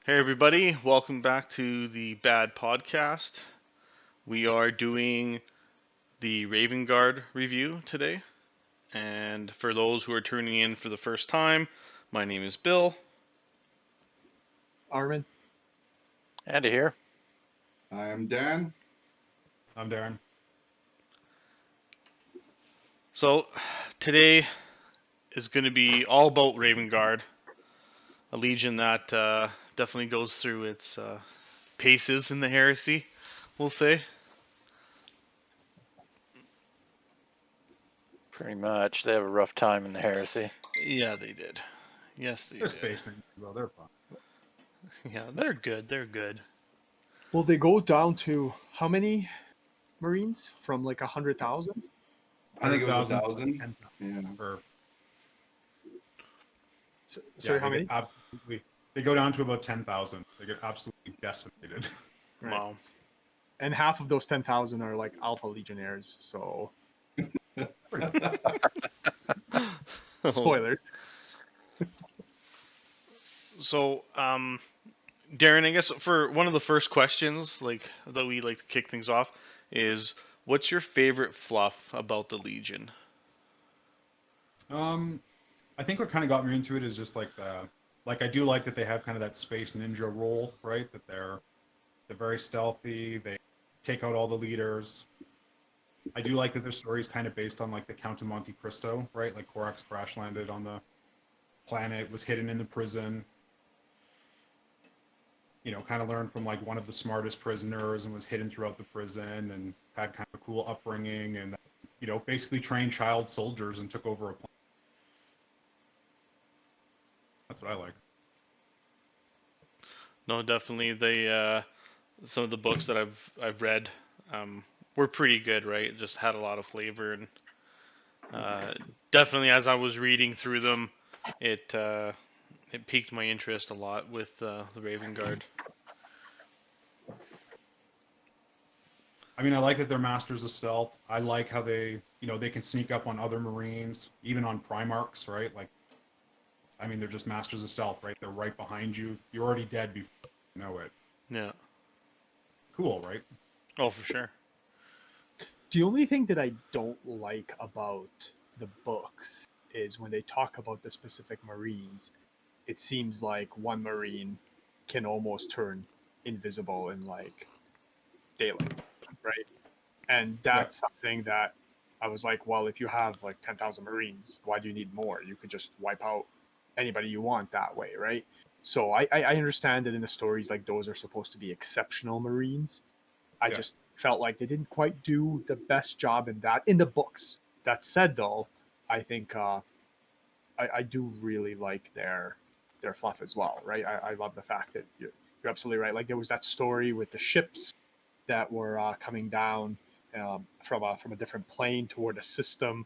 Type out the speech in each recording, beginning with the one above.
Hey everybody, welcome back to the Bad Podcast. We are doing the Ravenguard review today. And for those who are tuning in for the first time, my name is Bill. Armin. Andy here. I am Dan. I'm Darren. So today is going to be all about Ravenguard, a legion that definitely goes through its paces in the Heresy, we'll say. Pretty much. They have a rough time in the Heresy. Yeah, they did. Yes, they They're did. space things, though. They're fun. Yeah, they're good. They're good. Will they go down to how many Marines from like 100,000? I think it was 100,000, 1,000. Yeah. Or, Sorry, how they many? get they go down to about 10,000. They get absolutely decimated. Right. Wow. And half of those 10,000 are like Alpha Legionnaires. So spoilers. So, Darren, I guess for one of the first questions, like that we like to kick things off, is what's your favorite fluff about the Legion? I think what kind of got me into it is just like I do like that they have kind of that space ninja role, right? That they're very stealthy. They take out all the leaders. I do like that their story is kind of based on like the Count of Monte Cristo, right? Like Corax crash landed on the planet, was hidden in the prison. You know, kind of learned from like one of the smartest prisoners and was hidden throughout the prison and had kind of a cool upbringing and, you know, basically trained child soldiers and took over a planet. That's what I like. No, definitely they some of the books that I've read were pretty good, right? Just had a lot of flavor and definitely as I was reading through them, it piqued my interest a lot with the Ravenguard. I mean, I like that they're masters of stealth. I like how they, you know, they can sneak up on other Marines, even on Primarchs, right? Like, I mean, they're just masters of stealth, right? They're right behind you. You're already dead before you know it. Yeah. Cool, right? Oh, for sure. The only thing that I don't like about the books is when they talk about the specific Marines, it seems like one Marine can almost turn invisible in like daylight, right? And that's something that I was like, well, if you have like 10,000 Marines, why do you need more? You could just wipe out anybody you want that way, right? So I understand that in the stories, like those are supposed to be exceptional Marines. I just felt like they didn't quite do the best job in that in the books. That said, though, I think I do really like their fluff as well, right? I love the fact that you're absolutely right. Like there was that story with the ships that were coming down from a different plane toward a system,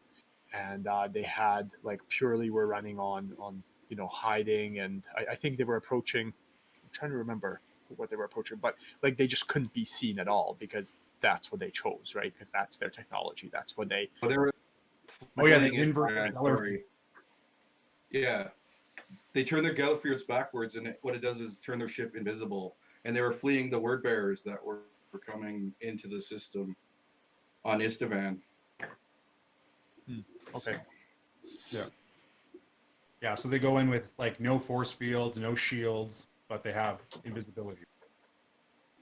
and they had like purely were running on hiding, and I think they were approaching. I'm trying to remember what they were approaching, but like they just couldn't be seen at all because that's what they chose, right? Because that's their technology. That's what they. They were. Oh yeah, the flying is invert story. Yeah, they turn their Gallifreys backwards, and what it does is turn their ship invisible. And they were fleeing the word bearers that were coming into the system on Istavan. Okay. Yeah. Yeah, so they go in with like no force fields, no shields, but they have invisibility.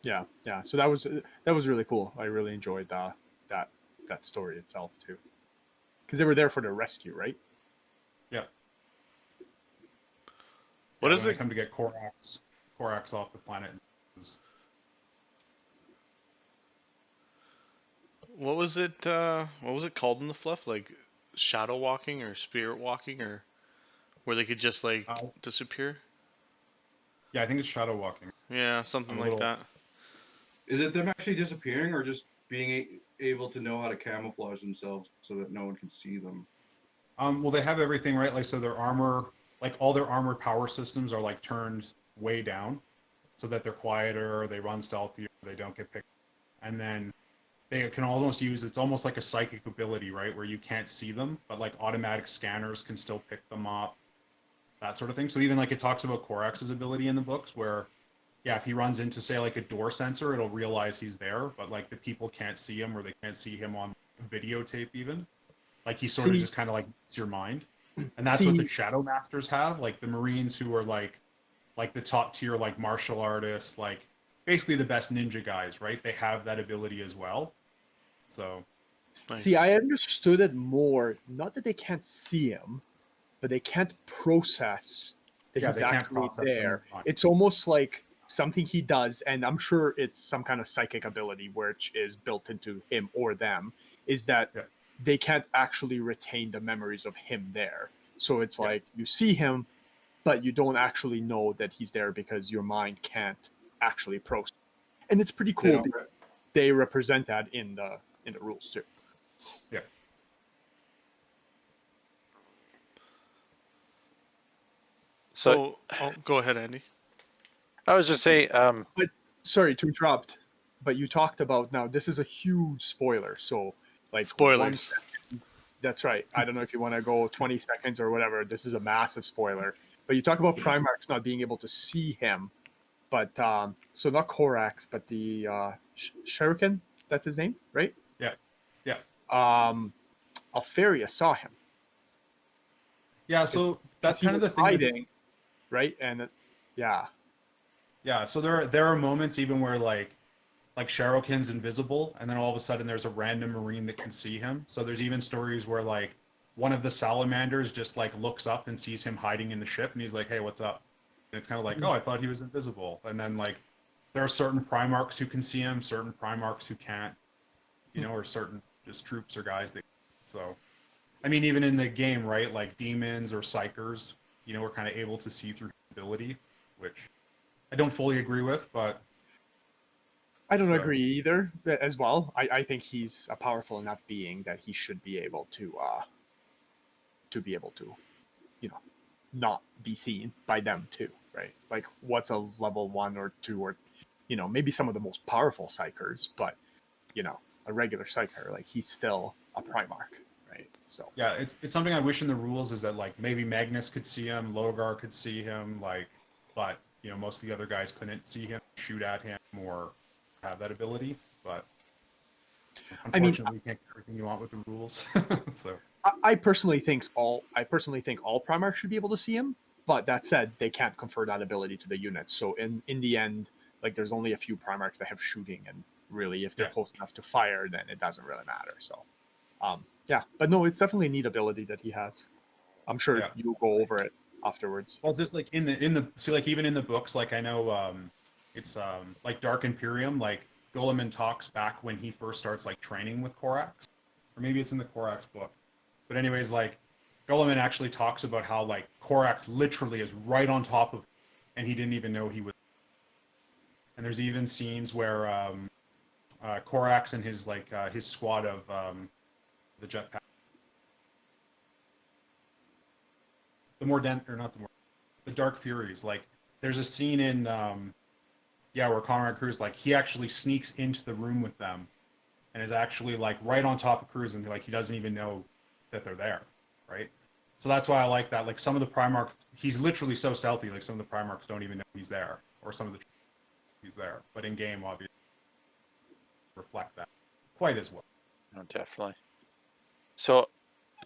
Yeah. So that was really cool. I really enjoyed that story itself too, because they were there for the rescue, right? Yeah. What is when it? They come to get Corax off the planet. What was it? What was it called in the fluff? Like shadow walking or spirit walking, or where they could just like disappear? Yeah, I think it's shadow walking. Yeah, something like that. Is it them actually disappearing, or just being able to know how to camouflage themselves so that no one can see them? Well, they have everything right. Like, so their armor, like all their armor power systems are like turned way down, so that they're quieter, they run stealthier, they don't get picked. And then they can almost use, it's almost like a psychic ability, right, where you can't see them, but like automatic scanners can still pick them up, that sort of thing. So even like it talks about Corax's ability in the books, where yeah, if he runs into say like a door sensor, it'll realize he's there, but like the people can't see him or they can't see him on videotape even. Like he sort of See, just kind of like it's your mind, and that's what the see, Shadow Masters have. Like the Marines who are like the top tier like martial artists, like basically the best ninja guys, right? They have that ability as well. So see, Nice. I understood it more. Not that they can't see him, but they can't process that yeah, he's they can't actually process them in there. time. It's almost like something he does, and I'm sure it's some kind of psychic ability which is built into him or them, is that Yeah. they can't actually retain the memories of him there. So it's Yeah. like you see him, but you don't actually know that he's there because your mind can't actually process. And it's pretty They cool don't. because they represent that in the rules too. Yeah. So Oh, go ahead, Andy. I was just say, But sorry to interrupt, but you talked about now this is a huge spoiler. So like 1 Spoilers. second. That's right. I don't know if you want to go 20 seconds or whatever. This is a massive spoiler. But you talk about Primarchs not being able to see him. But so not Corax, but the Shuriken, that's his name, right? Yeah. Yeah. Alferia saw him Yeah. So because that's he kind of was the thing with this. hiding, right? And yeah, Yeah. So there are moments even where like Sharokin's invisible, and then all of a sudden there's a random Marine that can see him. So there's even stories where like one of the salamanders just like looks up and sees him hiding in the ship, and he's like, "Hey, what's up?" And it's kind of like, "Oh, I thought he was invisible." And then like there are certain Primarchs who can see him, certain Primarchs who can't, or certain just troops or guys that. So, I mean, even in the game, right? Like demons or psychers, are kind of able to see through ability, which I don't fully agree with, but I don't so agree either as well. I think he's a powerful enough being that he should be able to be able to, you know, not be seen by them too, right? Like what's a level 1 or 2 or maybe some of the most powerful psychers, but a regular psyker, like he's still a Primarch, right? So yeah, it's something I wish in the rules is that like maybe Magnus could see him, Logar could see him, like, but most of the other guys couldn't see him, shoot at him, or have that ability. But I mean, unfortunately, you can't get everything you want with the rules. So I personally think all Primarchs should be able to see him. But that said, they can't confer that ability to the units. So in the end, like there's only a few Primarchs that have shooting, and really, if they're yeah, close enough to fire, then it doesn't really matter. So, yeah, but no, it's definitely a neat ability that he has. I'm sure yeah. you'll go over it afterwards. Well, it's just like in the see like even in the books, like I know it's like Dark Imperium, like Guilliman talks back when he first starts like training with Corax, or maybe it's in the Corax book. But anyways, like Guilliman actually talks about how like Corax literally is right on top of him, and he didn't even know he was. And there's even scenes where Corax and his squad of the jetpack, the Mordent or not the Dark Furies, like there's a scene in where Conrad Cruz like he actually sneaks into the room with them and is actually like right on top of Cruz and like he doesn't even know that they're there, right? So that's why I like that. Like some of the Primarch, he's literally so stealthy. Like some of the Primarchs don't even know he's there, or some of the he's there. But in game, obviously, reflect that quite as well. no, definitely. So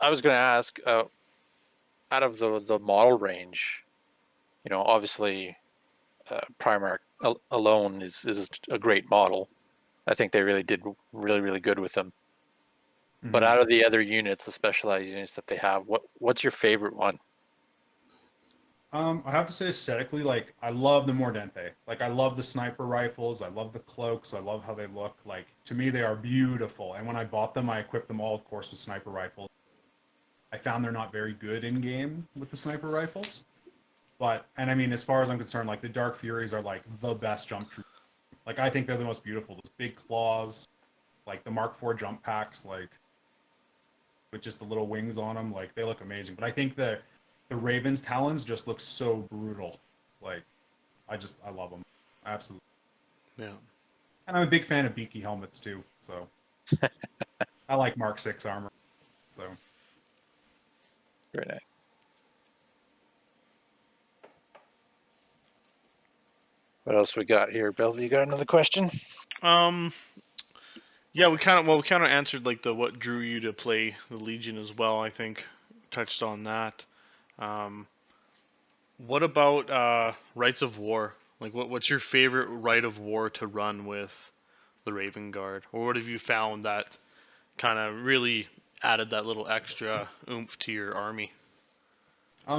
I was going to ask, out of the model range, obviously, Primarch alone is a great model. I think they really did really, really good with them. But out of the other units, the specialized units that they have, what's your favorite one? I have to say aesthetically, like I love the Mordente. Like I love the sniper rifles. I love the cloaks. I love how they look. Like to me, they are beautiful. And when I bought them, I equipped them all, of course, with sniper rifles. I found they're not very good in game with the sniper rifles. And I mean, as far as I'm concerned, like the Dark Furies are like the best jump troopers. Like I think they're the most beautiful. Those big claws, like the Mark IV jump packs, like with just the little wings on them, like they look amazing. But I think the Raven's talons just look so brutal. Like I love them, absolutely. Yeah. And I'm a big fan of beaky helmets too. So I like Mark VI armor. So Very nice. What else we got here, Bill? You got another question? Yeah, we kind of answered like the what drew you to play the Legion as well. I think touched on that. Um, what about rites of war? Like, what's your favorite rite of war to run with the Ravenguard, or what have you found that kind of really added that little extra oomph to your army?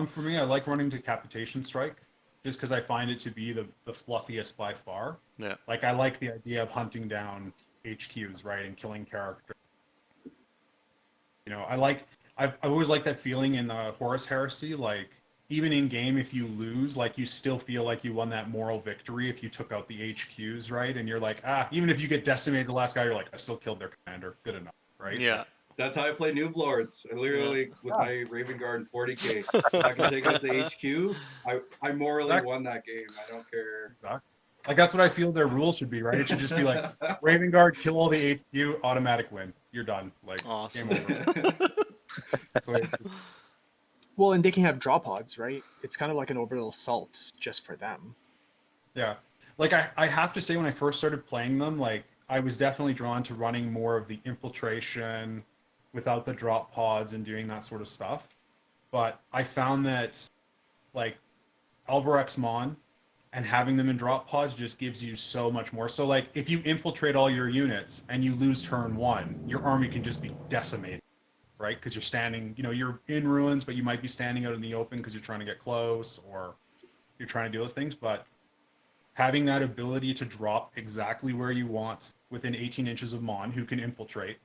For me, I like running Decapitation Strike just because I find it to be the fluffiest by far. Yeah. Like I like the idea of hunting down HQs, right, and killing characters. You know, I've always liked that feeling in Horus Heresy. Like even in game, if you lose, like you still feel like you won that moral victory if you took out the HQs, right? And you're like, even if you get decimated, the last guy, you're like, I still killed their commander. Good enough, right? Yeah. That's how I play Noob Lords. I literally, with my Ravenguard and 40k, if I can take out the HQ, I morally Exactly. won that game. I don't care. Exactly. Like that's what I feel their rules should be, right? It should just be like Ravenguard, kill all the HQ, automatic win. You're done. Like Awesome. game over. So Well, and they can have draw pods, right? It's kind of like an orbital assault just for them. yeah. Like I have to say when I first started playing them, like I was definitely drawn to running more of the infiltration without the drop pods and doing that sort of stuff. But I found that like Alvarex Mon and having them in drop pods just gives you so much more. So like if you infiltrate all your units and you lose turn 1, your army can just be decimated, right? Because you're standing, you're in ruins, but you might be standing out in the open because you're trying to get close or you're trying to do those things. But having that ability to drop exactly where you want within 18 inches of Mon, who can infiltrate,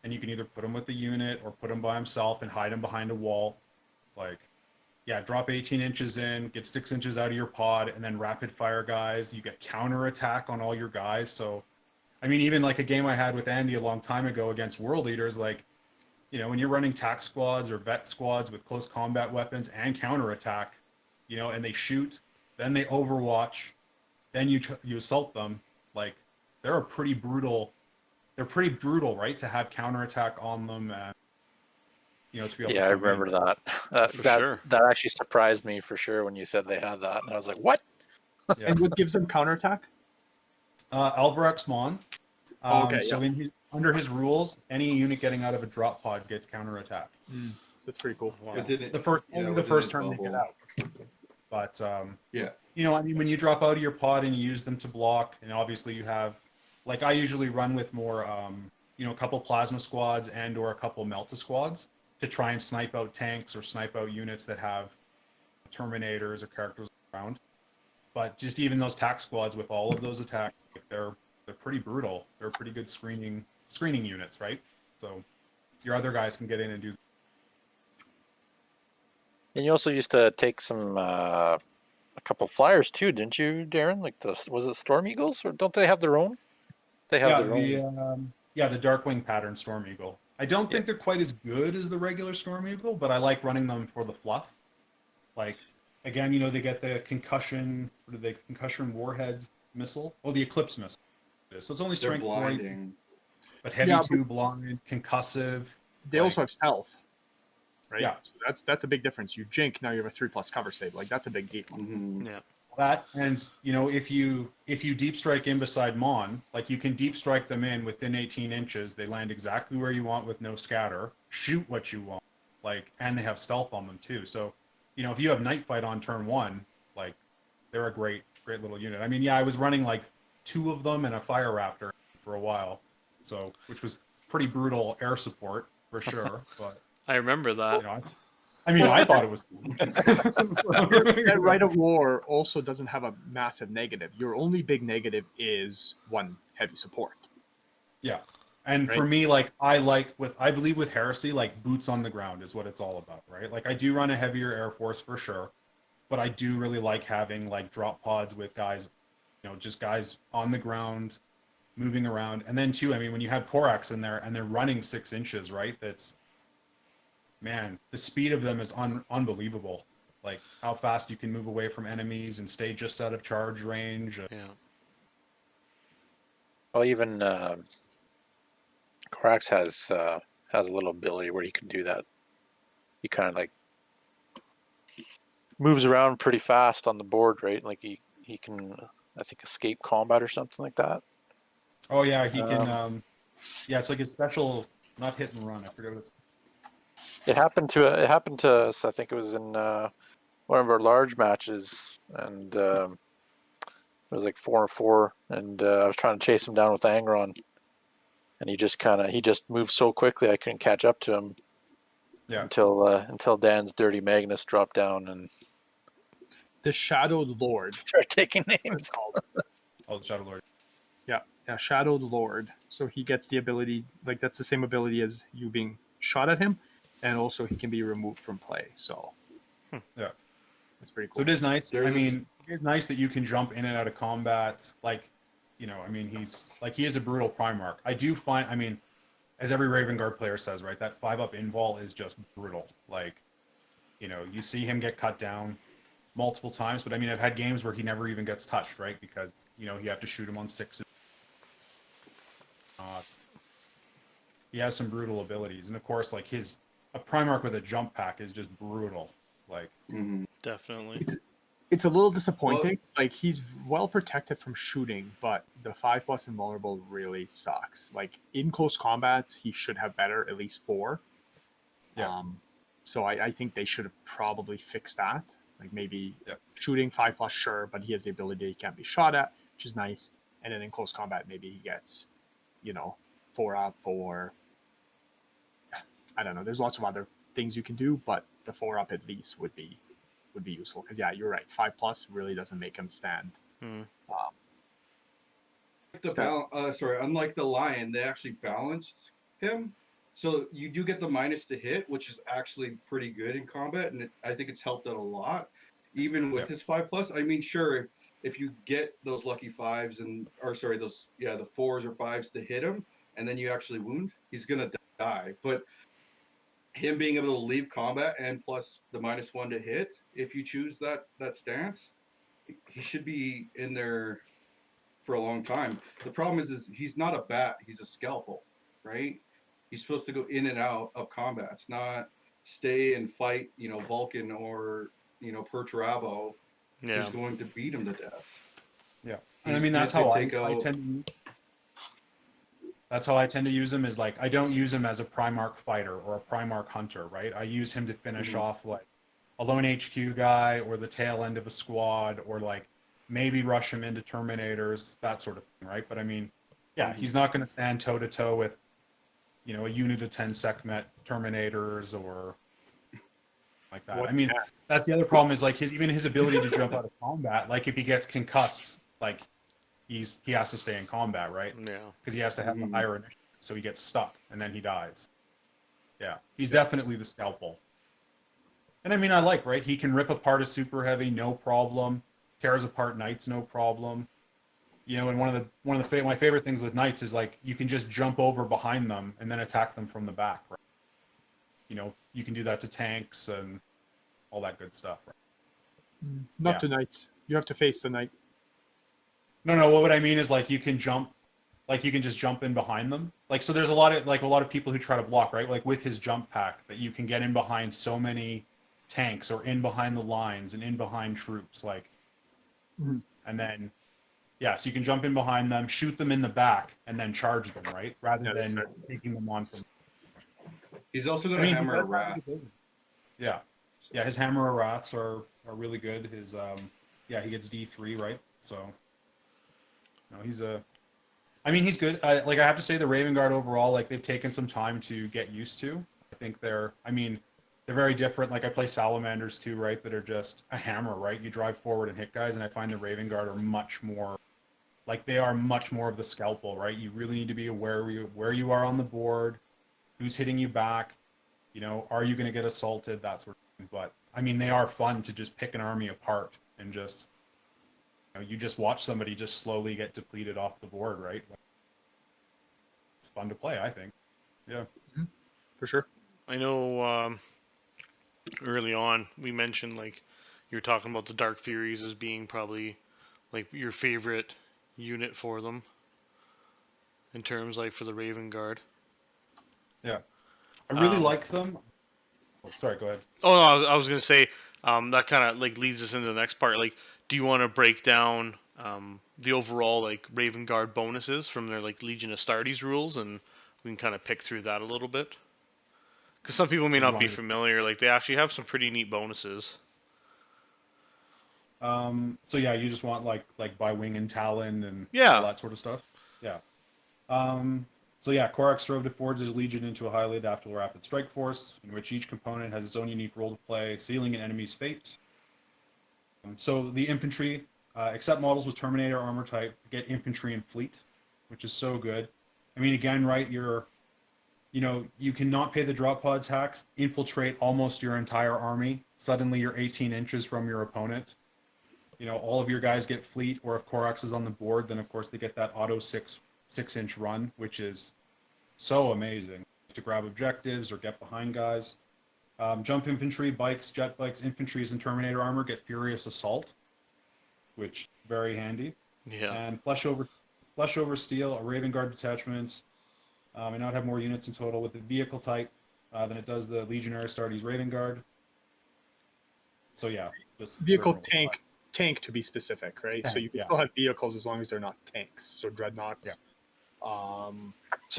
and you can either put him with the unit or put him by himself and hide him behind a wall, like yeah, drop 18 inches in, get 6 inches out of your pod, and then rapid fire guys. You get counter attack on all your guys. So, I mean, even like a game I had with Andy a long time ago against World Eaters, like, when you're running tac squads or vet squads with close combat weapons and counter attack, and they shoot, then they overwatch, then you assault them. Like, they're pretty brutal, right? To have counter attack on them and to be able to I come in. remember that. For that sure. that actually surprised me for sure when you said they had that, and I was like, "What?" Yeah. And what gives them counterattack? Alvarex Mon. Okay, So under his rules, any unit getting out of a drop pod gets counterattack. That's pretty cool. Wow. Only the first turn they get out. But Yeah. I mean, when you drop out of your pod and you use them to block, and obviously you have, like I usually run with more, a couple plasma squads and or a couple melta squads to try and snipe out tanks or snipe out units that have terminators or characters around. But just even those tac squads with all of those attacks, they're pretty brutal. They're pretty good screening units, right? So your other guys can get in and do. And you also used to take some a couple flyers too, didn't you, Darren? Like was it Storm Eagles, or don't they have their own? They have their own. The Darkwing pattern Storm Eagle. I don't think they're quite as good as the regular Storm Eagle, but I like running them for the fluff. Like, again, they get the concussion warhead missile. Oh, the Eclipse missile. So it's only strength 4, but heavy 2, blind, concussive. They also have stealth, right? Yeah. So that's a big difference. You jink, now you have a 3+ cover save. Like that's a big gate. Yeah. That, and if you deep strike in beside Mon, like you can deep strike them in within 18 inches. They land exactly where you want with no scatter. Shoot what you want, like, and they have stealth on them too. So, if you have Night Fight on turn 1, like, they're a great little unit. I mean, I was running like 2 of them and a Fire Raptor for a while, so which was pretty brutal air support for sure. But I remember that. I thought it was cool. That Rite of War also doesn't have a massive negative. Your only big negative is 1 heavy support. Yeah. And Right. for me, like I believe with Heresy, like boots on the ground is what it's all about, right? Like I do run a heavier Air Force for sure, but I do really like having like drop pods with guys, just guys on the ground, moving around. And then too, I mean, when you have Corax in there and they're running 6 inches, right? Man, the speed of them is unbelievable. Like how fast you can move away from enemies and stay just out of charge range. Yeah. Well, even Corax has a little ability where you can do that. He kind of like moves around pretty fast on the board, right? Like he can I think escape combat or something like that. Oh yeah, he can. Yeah, it's like his special, not hit and run. I forget what it's. It happened to us. I think it was in one of our large matches, and it was like 4-4, and I was trying to chase him down with Angron, and he just moved so quickly I couldn't catch up to him. Yeah. Until Dan's Dirty Magnus dropped down and The Shadowed Lord. started taking What names. it's called. Oh, the Shadow Lord. Yeah, Shadowed Lord. So he gets the ability, like that's the same ability as you being shot at him, and also he can be removed from play. So Yeah. it's pretty So cool. it is nice. There's I this- mean, it's nice that you can jump in and out of combat. Like, I mean, he is a brutal Primarch. I do find, I mean, as every Ravenguard player says, right, that 5-up invul is just brutal. Like, you see him get cut down multiple times, but I mean, I've had games where he never even gets touched, right? Because, you have to shoot him on 6s. He has some brutal abilities. And of course, like a Primarch with a jump pack is just brutal. Like, Mhm. Definitely. It's a little disappointing. Like he's well protected from shooting, but the 5+ invulnerable really sucks. Like in close combat, he should have better, at least 4. Yeah. So I think they should have probably fixed that. Like maybe Yeah. shooting 5+, sure, but he has the ability he can't be shot at, which is nice. And then in close combat, maybe he gets, 4-up, or I don't know. There's lots of other things you can do, but the 4-up at least would be useful. Because yeah, you're right. 5+ really doesn't make him stand. Hmm. Unlike the Lion, they actually balanced him. So you do get the minus to hit, which is actually pretty good in combat, and I think it's helped out a lot, even with his 5+. I mean, sure, if you get those lucky 5s the 4s or 5s to hit him, and then you actually wound, he's gonna die. But him being able to leave combat and plus the -1 to hit, if you choose that stance, he should be in there for a long time. The problem is he's not a bat, he's a scalpel, right? He's supposed to go in and out of combat. It's not stay and fight, Vulcan or, Perturabo, Yeah. who's going to beat him to death. yeah. And I He's mean, that's meant how to I take out. tend to. That's how I tend to use him. Is like I don't use him as a Primarch fighter or a Primarch hunter, right? I use him to finish Mhm. off like a lone HQ guy or the tail end of a squad, or like maybe rush him into Terminators, that sort of thing, right? But I mean, yeah, he's not going to stand toe to toe with a unit of 10 Sekhmet Terminators or like that. What I mean, can? that's the other problem is like even his ability to jump out of combat. Like if he gets concussed, like he has to stay in combat, right? Yeah. Because he has to have the Mhm. higher initiative, so he gets stuck and then he dies. Yeah, he's Yeah. definitely the scalpel. And I mean, I like, right? He can rip apart a super heavy, no problem. Tears apart knights, no problem. And one of my favorite things with knights is like you can just jump over behind them and then attack them from the back, right? You can do that to tanks and all that good stuff, right? Not Yeah. tonight. You have to face the knight. No. What I mean is like you can jump, like you can just jump in behind them. Like so, there's a lot of people who try to block, right? Like with his jump pack, that you can get in behind so many tanks or in behind the lines and in behind troops, like, Mhm. and then so you can jump in behind them, shoot them in the back, and then charge them, right? Rather Yeah, that's than right. taking them on from. He's also going I to mean, he hammer a does have rat. the ability. Yeah. Yeah, his hammer wraths are really good. His he gets D3, right? So he's good. I have to say the Raven Guard overall, like they've taken some time to get used to. I think they're very different. Like I play Salamanders too, right? That are just a hammer, right? You drive forward and hit guys, and I find the Raven Guard are much more of the scalpel, right? You really need to be aware where you are on the board, who's hitting you back, are you going to get assaulted, that sort of thing. But I mean, they are fun to just pick an army apart and just you just watch somebody just slowly get depleted off the board, right? It's fun to play, I think. Yeah. For sure. I know early on we mentioned like you were talking about the Dark Furies as being probably like your favorite unit for them in terms like for the Raven Guard. Yeah. I really Um, like them. Oh, sorry, go ahead. Oh no, I was gonna say That kind of like leads us into the next part. Like, do you want to break down the overall like Ravenguard bonuses from their like Legion Astartes rules, and we can kind of pick through that a little bit? Because some people may As not be long as- familiar. Like, they actually have some pretty neat bonuses. So yeah, you just want like by wing and talon and all Yeah. that sort of stuff. Yeah. So yeah, Corax strove to forge his legion into a highly adaptable rapid strike force, in which each component has its own unique role to play, sealing an enemy's fate. So the infantry, except models with Terminator armor type, get infantry and fleet, which is so good. I mean, again, right? You cannot pay the drop pod tax, infiltrate almost your entire army. Suddenly, you're 18 inches from your opponent. All of your guys get fleet, or if Corax is on the board, then of course they get that auto 6-inch run, which is so amazing to grab objectives or get behind guys. Jump infantry, bikes, jet bikes, infantries, and Terminator armor get Furious Assault, which very handy. Yeah. And flesh over steel, a Ravenguard detachment. And now it have more units in total with the vehicle type than it does the Legionnaire Astartes Ravenguard. So yeah, just Vehicle tank to be specific, right? So Tank, you can yeah. still have vehicles as long as they're not tanks. So dreadnoughts. So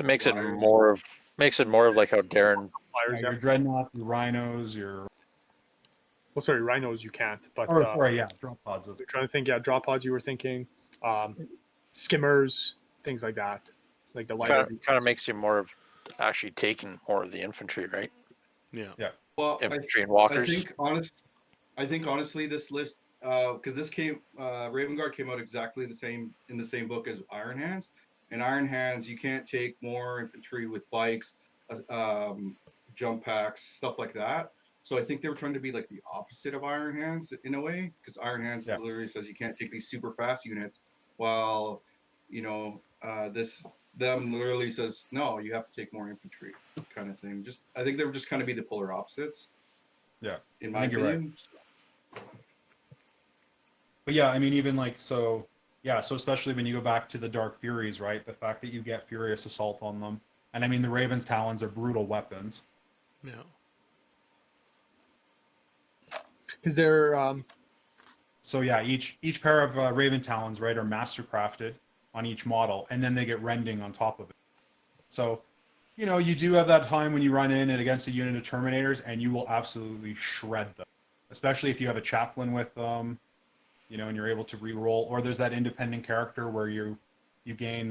it makes it Flyers. more of like how Darren. Flyers, your dreadnought, your rhinos, your well, sorry, rhinos you can't, but drop pods. I'm trying to think. Yeah, drop pods you were thinking, skimmers, things like that, like the lighter. Kind of makes you more of actually taking more of the infantry, right? Yeah. Well, Infantry and I walkers. think honestly, this list, because Ravenguard came out exactly in the same book as Iron Hands. And Iron Hands, you can't take more infantry with bikes, jump packs, stuff like that. So I think they were trying to be like the opposite of Iron Hands in a way, because Iron Hands literally says you can't take these super fast units, while them literally says no, you have to take more infantry, kind of thing. I think they were just kind of be the polar opposites. Yeah, in my I think you're right. opinion. But yeah, I mean, even so especially when you go back to the Dark Furies, right? The fact that you get Furious Assault on them, and I mean, the Raven's Talons are brutal weapons. Yeah. Because they're So yeah, each pair of Raven Talons, right, are mastercrafted on each model, and then they get rending on top of it. So, you do have that time when you run in and against a unit of Terminators, and you will absolutely shred them, especially if you have a chaplain with them, and you're able to re-roll, or there's that independent character where you gain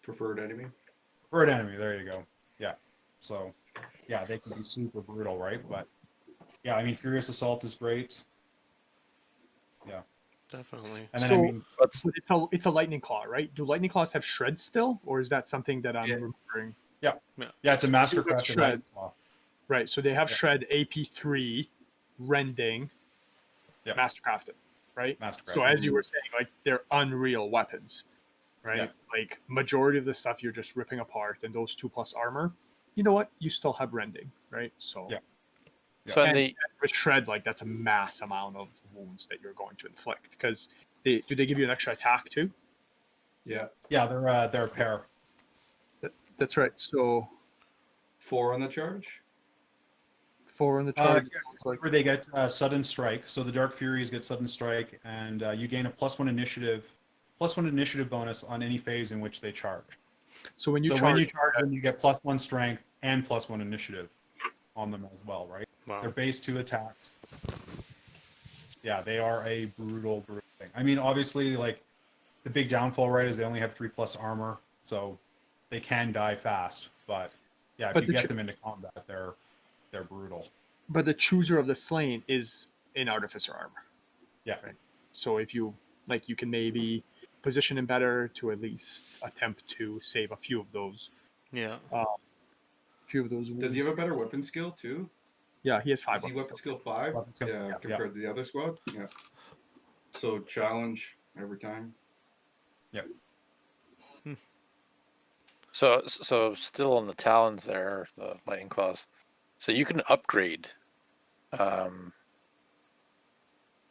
Preferred enemy. There you go. Yeah. So, yeah, they can be super brutal, right? But yeah, I mean, Furious Assault is great. Yeah. Definitely. And then So- I mean, it's a lightning claw, right? Do lightning claws have shred still, or is that something that I'm Yeah. remembering? yeah, it's a mastercrafted Shred. lightning claw. Right. So they have Yeah. shred AP3, rending, Yeah. mastercrafted, right? Mastercraft. So as you were saying, like they're unreal weapons, right? Yeah. Like majority of the stuff you're just ripping apart, and those 2+ armor, you know what? You still have rending, right? So Yeah. So and with shred, like that's a mass amount of wounds that you're going to inflict. Because do they give you an extra attack too? Yeah. Yeah, they're a pair. That's right. So 4 on the charge. 4 on the charge. Where they get sudden strike. So the Dark Furies get sudden strike, and you gain a +1 initiative bonus on any phase in which they charge. So when you when you charge, charge them, you get +1 strength and +1 initiative on them as well, right? Wow. They're base 2 attacks. Yeah, they are a brutal thing. I mean, obviously, like the big downfall, right, is they only have 3+ armor, so they can die fast. But yeah, if you get them into combat, they're brutal. But the chooser of the slain is in artificer armor. Yeah. Right. So if you you can maybe position him better to at least attempt to save a few of those. Yeah. Wounds. Does he have a better weapon skill too? Yeah, he has 5. Is he weapon skill 5? Weapon skill, Yeah, yeah. compared to the other squad. Yeah. So challenge every time. Yep. So still on the talons there, the lightning claws. So you can upgrade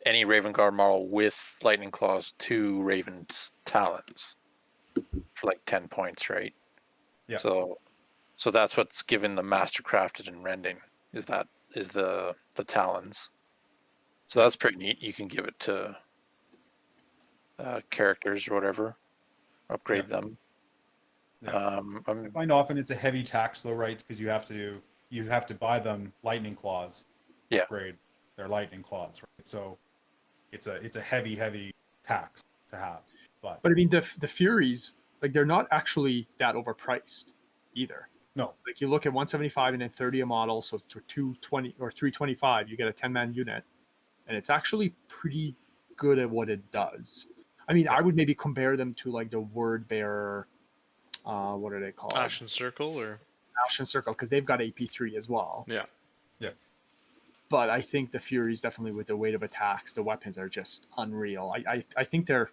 any Ravenguard model with lightning claws to Raven's talons for like 10 points, right? Yeah. So that's what's given the mastercrafted and rending. is the talons. So that's pretty neat. You can give it to characters or whatever, upgrade them. Yeah. I find often it's a heavy tax though, right? Because you have to buy them lightning claws, Yeah. upgrade their lightning claws, right? So it's a heavy tax to have. But I mean, the Furies, like, they're not actually that overpriced either. no, Like, you look at 175 and then 30 a model, so for 220 or 325, you get a 10-man unit, and it's actually pretty good at what it does. I mean, I would maybe compare them to like the Word Bearer. What are they called? Ashen Circle, or Ashen Circle, because they've got AP3 as well. yeah. But I think the Furies, definitely with the weight of attacks, the weapons are just unreal. I think they're,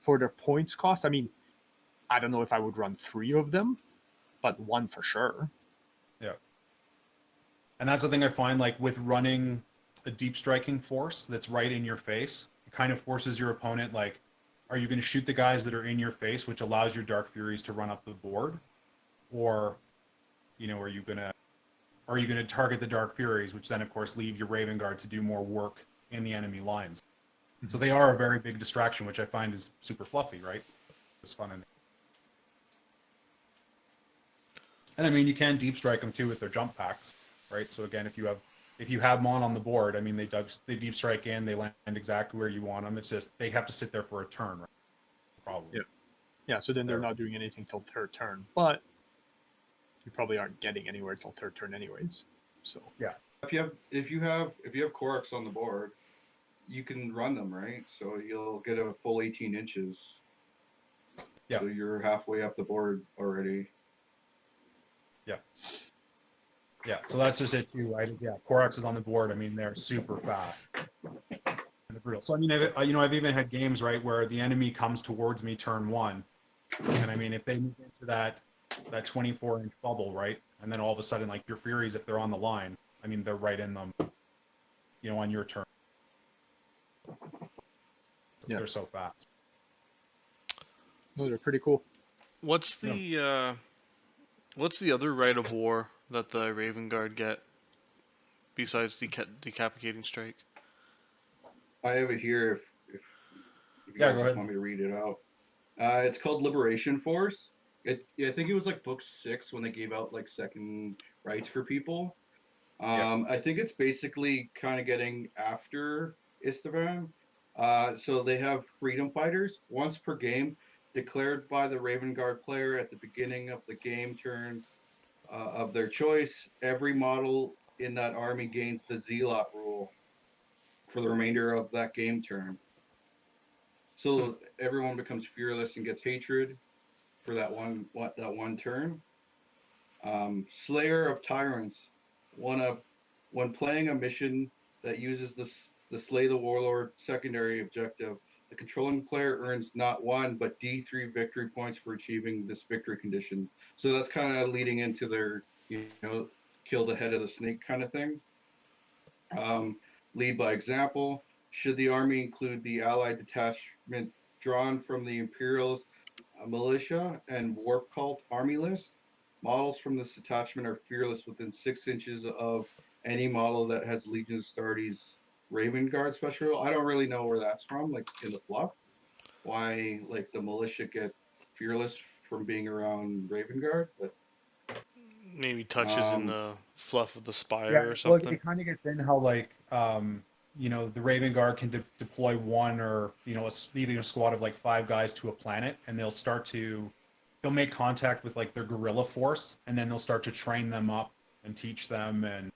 for their points cost, I mean, I don't know if I would run 3 of them, but 1 for sure. yeah. And that's the thing I find, like with running a deep striking force that's right in your face, it kind of forces your opponent, like, are you going to shoot the guys that are in your face, which allows your Dark Furies to run up the board, or, are you going to target the Dark Furies, which then of course leave your Ravenguard to do more work in the enemy lines. So they are a very big distraction, which I find is super fluffy, right? It's fun. And I mean, you can deep strike them too with their jump packs, right? So again, if you have them on the board, I mean, they deep strike in, they land exactly where you want them. It's just they have to sit there for a turn, right? Probably. Yeah, so then they're not doing anything till third turn, but you probably aren't getting anywhere till third turn anyways. So yeah, If you have Corax on the board, you can run them, right? So you'll get a full 18 inches. Yeah. So you're halfway up the board already. Yeah, so that's just it too, right? Yeah, Corax is on the board. I mean, they're super fast and brutal. So I mean, I've even had games, right, where the enemy comes towards me turn 1, and I mean, if they move into that 24-inch bubble, right, and then all of a sudden, like your Furies, if they're on the line, I mean, they're right in them, on your turn. yeah, They're so fast. those are pretty cool. What's the other rite of war that the Ravenguard get besides decapitating strike? I have it here if you Yeah, guys go just ahead. want me to read it out. It's called Liberation Force. I think it was like book 6 when they gave out like second rights for people. I think it's basically kind of getting after Istvan. So they have freedom fighters once per game, declared by the Ravenguard player at the beginning of the game turn of their choice. Every model in that army gains the Zealot rule for the remainder of that game turn. So everyone becomes fearless and gets hatred for that one turn. Slayer of Tyrants. When playing a mission that uses the Slay the Warlord secondary objective, the controlling player earns not 1 but D3 victory points for achieving this victory condition. So that's kind of leading into their kill the head of the snake kind of thing. Lead by example. Should the army include the allied detachment drawn from the Imperials militia and warp cult army list? Models from this detachment are fearless within 6 inches of any model that has Legion Astartes Ravenguard special. I don't really know where that's from, like in the fluff. Why like the militia get fearless from being around Ravenguard, but Maybe touches in the fluff of the Yeah, spire or well, something. it kind of gets in how like the Raven Guard can deploy one or leading a squad of like 5 guys to a planet, and they'll make contact with like their guerrilla force, and then they'll start to train them up and teach them, and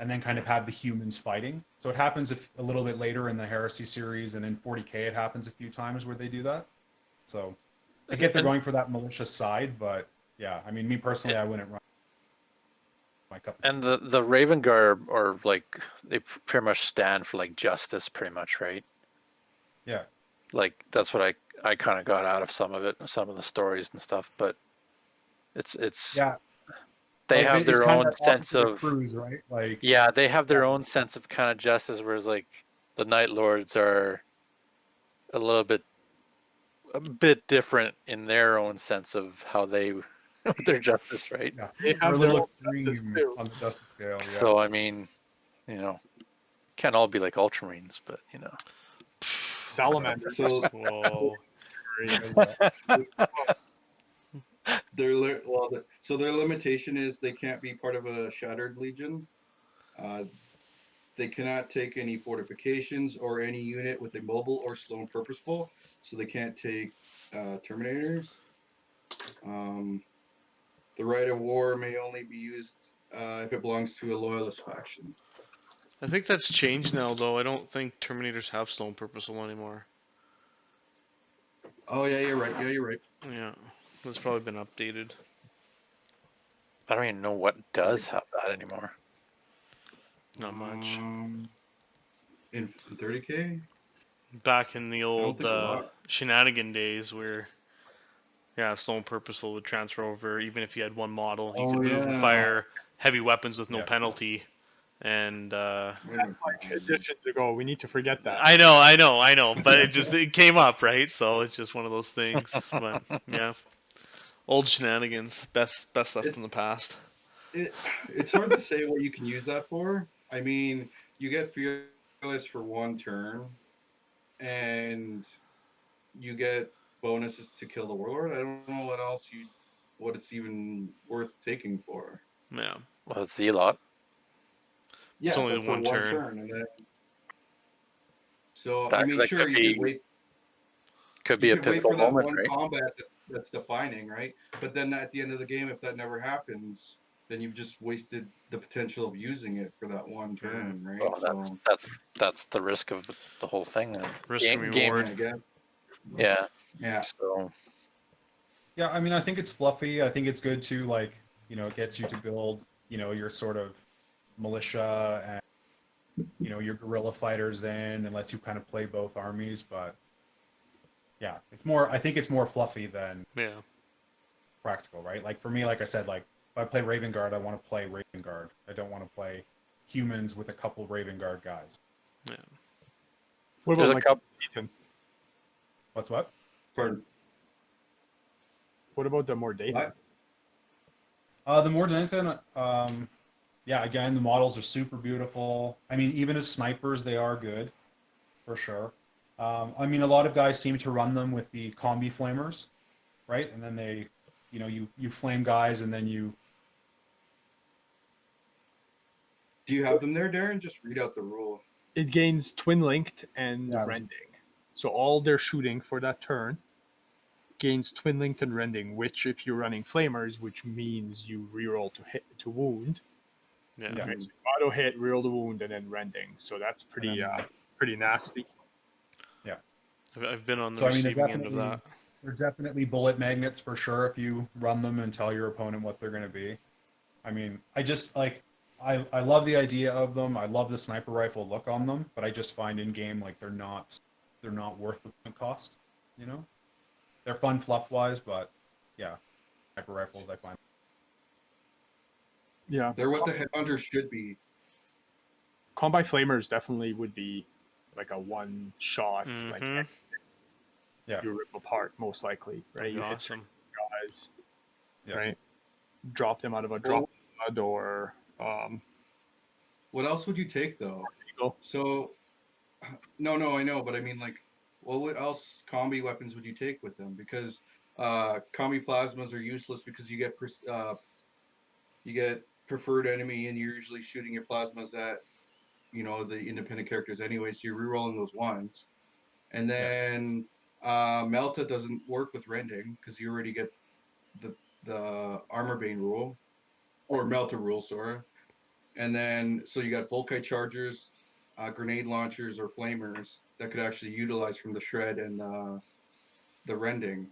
then kind of have the humans fighting. So it happens a little bit later in the Heresy series, and in 40K it happens a few times where they do that. So I get they're going for that malicious side, but yeah, I mean, me personally, I wouldn't run my cup of tea. And the Raven Guard are like, they pretty much stand for like justice, pretty much, right? Yeah. Like that's what I kind of got out of some of it, some of the stories and stuff. But it's Yeah. they Like have it's their kind of own that sense opposite of of, Cruise, right? Like yeah, they have their own sense of kind of justice, whereas like the Night Lords are a bit different in their own sense of how they with their justice, right? Yeah. They We're a have their little own justice extreme too. on the justice scale. Yeah. So I mean, can't all be like Ultramarines, but Salamander. So Whoa. so their limitation is they can't be part of a Shattered Legion. They cannot take any fortifications or any unit with a mobile or slow and purposeful. So they can't take Terminators. The right of war may only be used if it belongs to a loyalist faction. I think that's changed now, though. I don't think Terminators have slow and purposeful anymore. Oh yeah, you're right. Yeah, you're right. Yeah, that's probably been updated. I don't even know what does have that anymore. Not much. In 30K? Back in the I don't old think a lot. shenanigan days where, yeah, slow and purposeful would transfer over even if you had one model. You could move and fire heavy weapons with no Yeah. penalty. And That's like editions ago. We need to forget that. I know, but it came up, right? So it's just one of those things. But yeah, old shenanigans, best left in the past. It's hard to say what you can use that for. I mean, you get fearless for one turn, and you get bonuses to kill the warlord. I don't know what it's even worth taking for. Yeah, Well, Zealot. it's Yeah, only but the for one one turn. turn, and then so I That, mean, that sure, could you be could wait. could You be a could wait pivotal for that moment, one right? combat that's defining, right? But then at the end of the game, if that never happens, then you've just wasted the potential of using it for that one turn, right? Well, that's the risk of the whole thing. Risk and Game, reward. I guess. yeah. Yeah. So Yeah, I mean, I think it's fluffy. I think it's good to it gets you to build, your sort of militia and your guerrilla fighters in, and lets you kind of play both armies. But yeah, I think it's more fluffy than Yeah, practical, right? Like for me, like I said, like if I play Ravenguard, I want to play Ravenguard. I don't want to play humans with a couple Ravenguard guys. yeah. What there's about a like couple. Nathan? What's what? Pardon. What about the more data? The more than anything, yeah, again, the models are super beautiful. I mean, even as snipers, they are good, for sure. I mean, a lot of guys seem to run them with the combi flamers, right? And then they, you flame guys, and then you. Do you have them there, Darren? Just read out the rule. It gains twin linked and Yeah, rending. So all their shooting for that turn gains twin linked and rending, which if you're running flamers, which means you reroll to hit to wound. Yeah. Yeah. Right? So auto hit, reroll the wound, and then rending. So that's pretty pretty nasty. Yeah. I've been on the So I mean, receiving end of that. they're definitely bullet magnets for sure if you run them and tell your opponent what they're going to be. I mean, I just I love the idea of them. I love the sniper rifle look on them, but I just find in game like they're not worth the point cost. They're fun fluff wise, but yeah, sniper rifles I find. Yeah. They're what the headhunters should be. Combi flamers definitely would be like a one shot, like Yeah. you rip apart most likely, right? That'd be You awesome. hit guys, Yeah. right? Drop them out of a drop pod or What else would you take though? eagle. So, no, I know, but I mean, like, what else combi weapons would you take with them? Because combi plasmas are useless because you get preferred enemy, and you're usually shooting your plasmas at the independent characters anyway, so you're rerolling those ones. And then Melta doesn't work with rending because you already get the armor bane rule or Melta rule, sorry. And then so you got Volkite chargers, grenade launchers, or flamers that could actually utilize from the shred and the rending.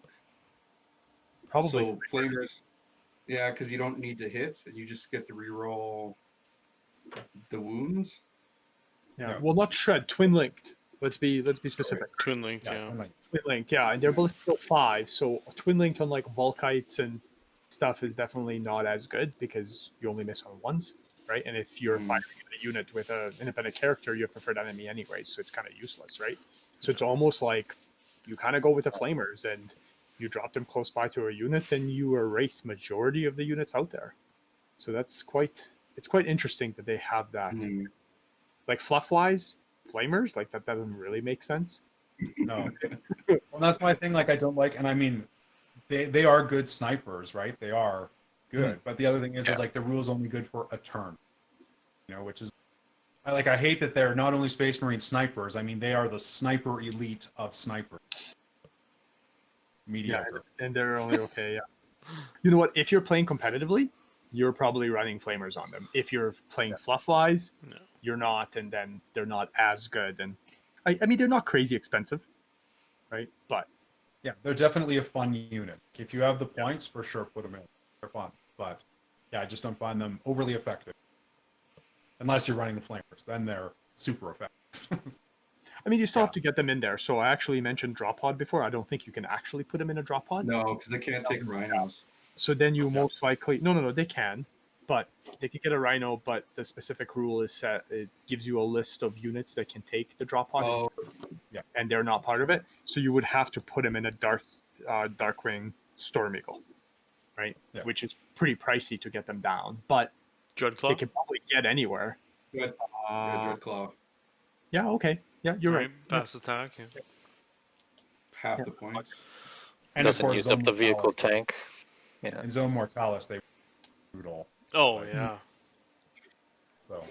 Probably. So flamers, yeah, because you don't need to hit, and you just get to reroll the wounds. Yeah. Yeah. Well, not shred, twin linked. Let's be specific. Twin linked, yeah. I'm like, Twin linked, yeah, and they're both still 5. So twin linked on like Volkites and stuff is definitely not as good because you only miss on ones, right? And if you're firing a unit with an independent character, you have preferred enemy anyways, so it's kind of useless, right? So it's almost like you kind of go with the flamers, and you drop them close by to a unit, and you erase majority of the units out there. So it's quite interesting that they have that. Mhm. Like fluff wise, flamers, like that doesn't really make sense. No. Well, that's my thing. Like I don't like, and I mean, they are good snipers, right? They are good. But the other thing is like the rule's only good for a turn. You know, which is I hate that they're not only Space Marine snipers. I mean, they are the sniper elite of snipers. Mediocre. Yeah, and they're only okay. Yeah. You know what? If you're playing competitively, you're probably running flamers on them. If you're playing fluff wise, No. you're not, and then they're not as good. And I mean, they're not crazy expensive, right? But Yeah, they're definitely a fun unit. If you have the points, for sure, put them in. They're fun, but yeah, I just don't find them overly effective. Unless you're running the flamers, then they're super effective. I mean, you still have to get them in there. So I actually mentioned drop pod before. I don't think you can actually put them in a drop pod. No, because they can't take rhinos. So then you most likely no, they can, but they can get a rhino. But the specific rule is set. It gives you a list of units that can take the drop pod, Oh, and they're not part of it. So you would have to put them in a Darkwing Storm Eagle, right? Yeah. Which is pretty pricey to get them down, but they Dreadclaw. can probably get anywhere. good. Dreadclaw. Yeah. Okay. Yeah, you're right. Fast attack. Yeah. Half the points. And Doesn't of course, use up Zone the vehicle Mortalis. tank. Yeah. In Zone Mortalis, they brutal. Oh yeah. So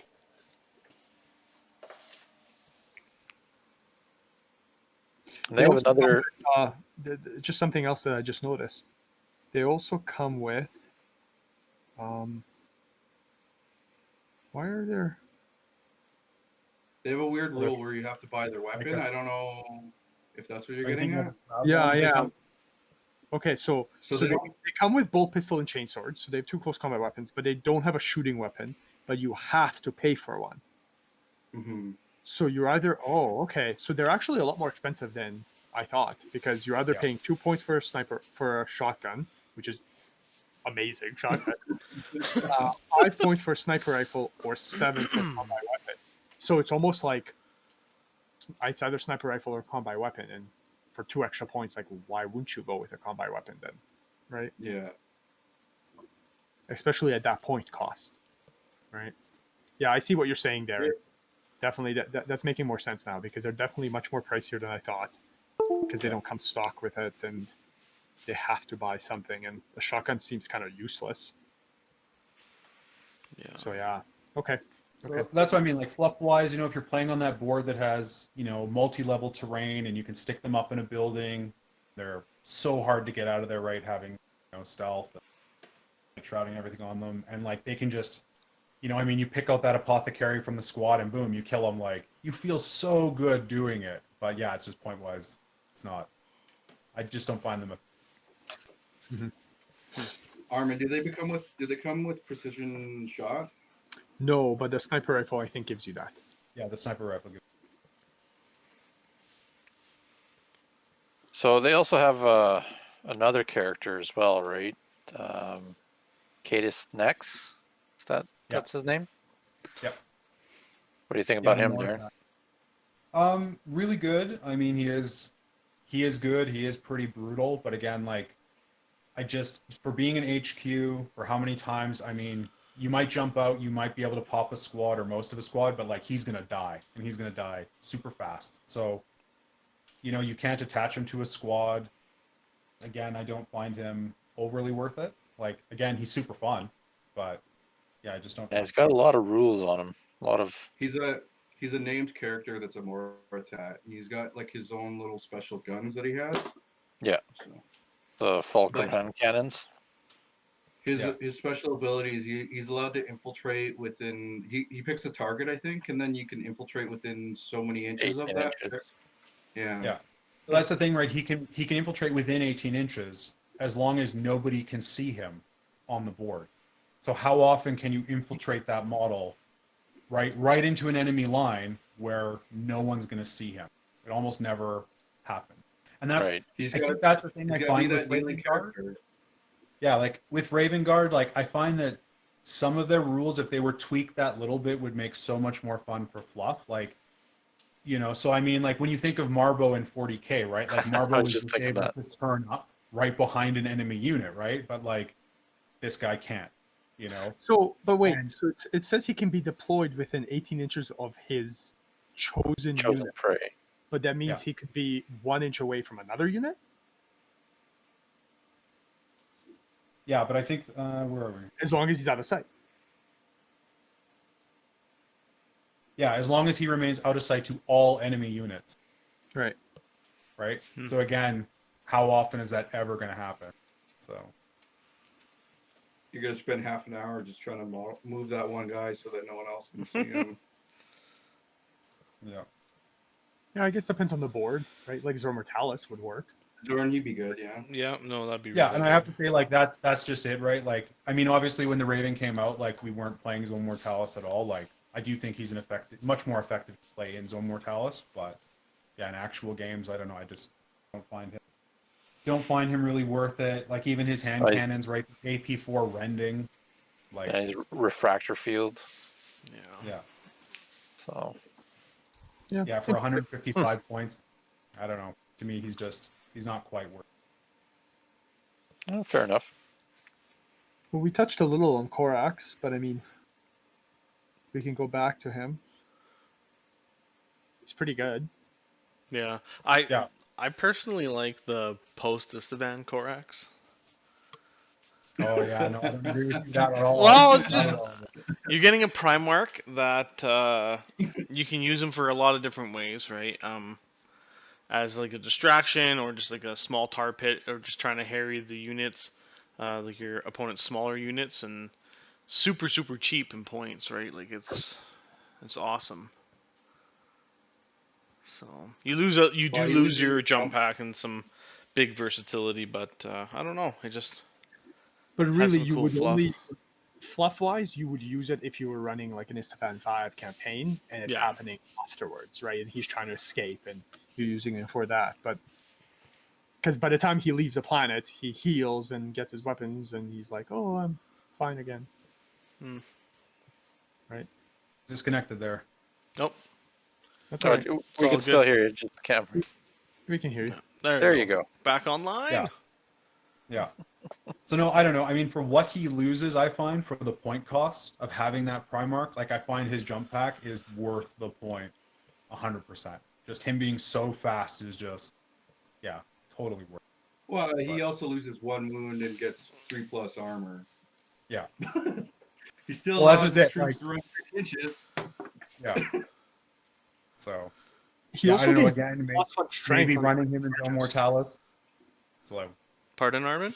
And they have also another. come with, just something else that I just noticed. They also come with. Why are there? They have a weird rule where you have to buy their weapon. Okay. I don't know if that's what you're I think getting at. Yeah. Okay, so they they don't- come with bolt pistol and chainsword, so they have two close combat weapons, but they don't have a shooting weapon. But you have to pay for one. Mhm. So you're either so they're actually a lot more expensive than I thought, because you're either paying 2 points for a sniper for a shotgun, which is amazing shotgun, 5 points for a sniper rifle, or 7 for a combat weapon. So it's almost like it's either sniper rifle or combat weapon, and for 2 extra points, like why wouldn't you go with a combat weapon then, right? Yeah. Especially at that point cost, right? Yeah, I see what you're saying, Darren. Yeah. Definitely, that's making more sense now, because they're definitely much more pricier than I thought, because they don't come stock with it, and they have to buy something, and the shotgun seems kind of useless. Yeah. So yeah, okay. So that's what I mean. Like fluff wise, if you're playing on that board that has multi-level terrain and you can stick them up in a building, they're so hard to get out of there, right? Having stealth, like shrouding everything on them, and like they can just, you pick out that apothecary from the squad and boom, you kill them. Like you feel so good doing it, but yeah, it's just point wise, it's not. I just don't find them. Armin, do they come with precision shot? No, but the sniper rifle I think gives you that. Yeah, the sniper rifle. So they also have another character as well, right? Cadus Nex. That's his name? Yep. What do you think about him there? Really good. I mean, he is good. He is pretty brutal, but again, like for being an HQ, for how many times, I mean, you might jump out, you might be able to pop a squad or most of a squad, but like he's gonna die, and he's gonna die super fast. So, you can't attach him to a squad. Again, I don't find him overly worth it. Like again, he's super fun, but yeah, I just don't. Yeah, he's got a lot of rules on him. A lot of. He's a named character that's a Mortat. He's got like his own little special guns that he has. Yeah. So. The Falcon hand cannons. His special abilities, he's allowed to infiltrate within. He picks a target, I think, and then you can infiltrate within so many inches of that. Inches. Yeah. Yeah. So that's the thing, right? He can infiltrate within 18 inches as long as nobody can see him on the board. So how often can you infiltrate that model right into an enemy line where no one's going to see him? It almost never happens. And that's right. That's the thing I find with Ravenguard character. Yeah, like with Ravenguard, like I find that some of their rules, if they were tweaked that little bit, would make so much more fun for fluff. Like, so I mean, like when you think of Marbo in 40K, right? Like Marbo was just able to turn up right behind an enemy unit, right? But like this guy can't, you know. So, but wait, And- so it says he can be deployed within 18 inches of his chosen unit, prey. but that means Yeah. he could be 1 inch away from another unit. Yeah, but I think where are we? As long as he's out of sight. Yeah, as long as he remains out of sight to all enemy units, Right. right? Hmm. So again, how often is that ever going to happen? So You're gonna spend half an hour just trying to move that one guy so that no one else can see him. yeah, Yeah, I guess depends on the board, right? Like Zor Mortalis would work. Zorn, you'd be good, yeah. Yeah, no, that'd be yeah, really and I good. have to say like that's just it, right? Like I mean, obviously when the Raven came out, like we weren't playing Zone Mortalis at all. Like I do think he's much more effective to play in Zone Mortalis, but yeah, in actual games, I don't know. I just don't find him really worth it. Like even his hand Oh, he's- cannons, right? AP4 rending, like And his refractor field. Yeah. yeah, So yeah, for 155 points, I don't know. To me, he's not quite worth fair enough. Well, we touched a little on Corax, but I mean, we can go back to him. He's pretty good. Yeah. Yeah. I personally like the post Istavan Corax. it. Oh yeah, no, I don't agree with you that at all. Well, Not just at all. you're getting a Primarch that you can use him for a lot of different ways, right? As like a distraction or just like a small tar pit or just trying to harry the units, like your opponent's smaller units, and super cheap in points, right? Like it's awesome. So you do Well, he lose loses your his jump jump. pack and some big versatility, but I don't know. It just But has really, some you cool would fluff. only fluff-wise, you would use it if you were running like an Istvan 5 campaign and it's Yeah. happening afterwards, right? And he's trying to escape and you're using it for that. But because by the time he leaves the planet, he heals and gets his weapons and he's like, oh, I'm fine again. Disconnected there. Nope. That's all right. We all can still good. hear you. Just can't. We can hear you. There you go. Back online. Yeah. Yeah. So no, I don't know. I mean, for what he loses, I find for the point cost of having that Primarch, like I find his jump pack is worth the point, 100%. Just him being so fast is just, yeah, totally worth. Well, he But- also loses 1 wound and gets 3+ armor. Yeah. He still Well, that's allows just his it, troops like- to run 6 inches. Yeah. So He yeah, I also don't know. gains Again, +1 strength. maybe on- running him in Zone Mortalis. So Pardon, Armin?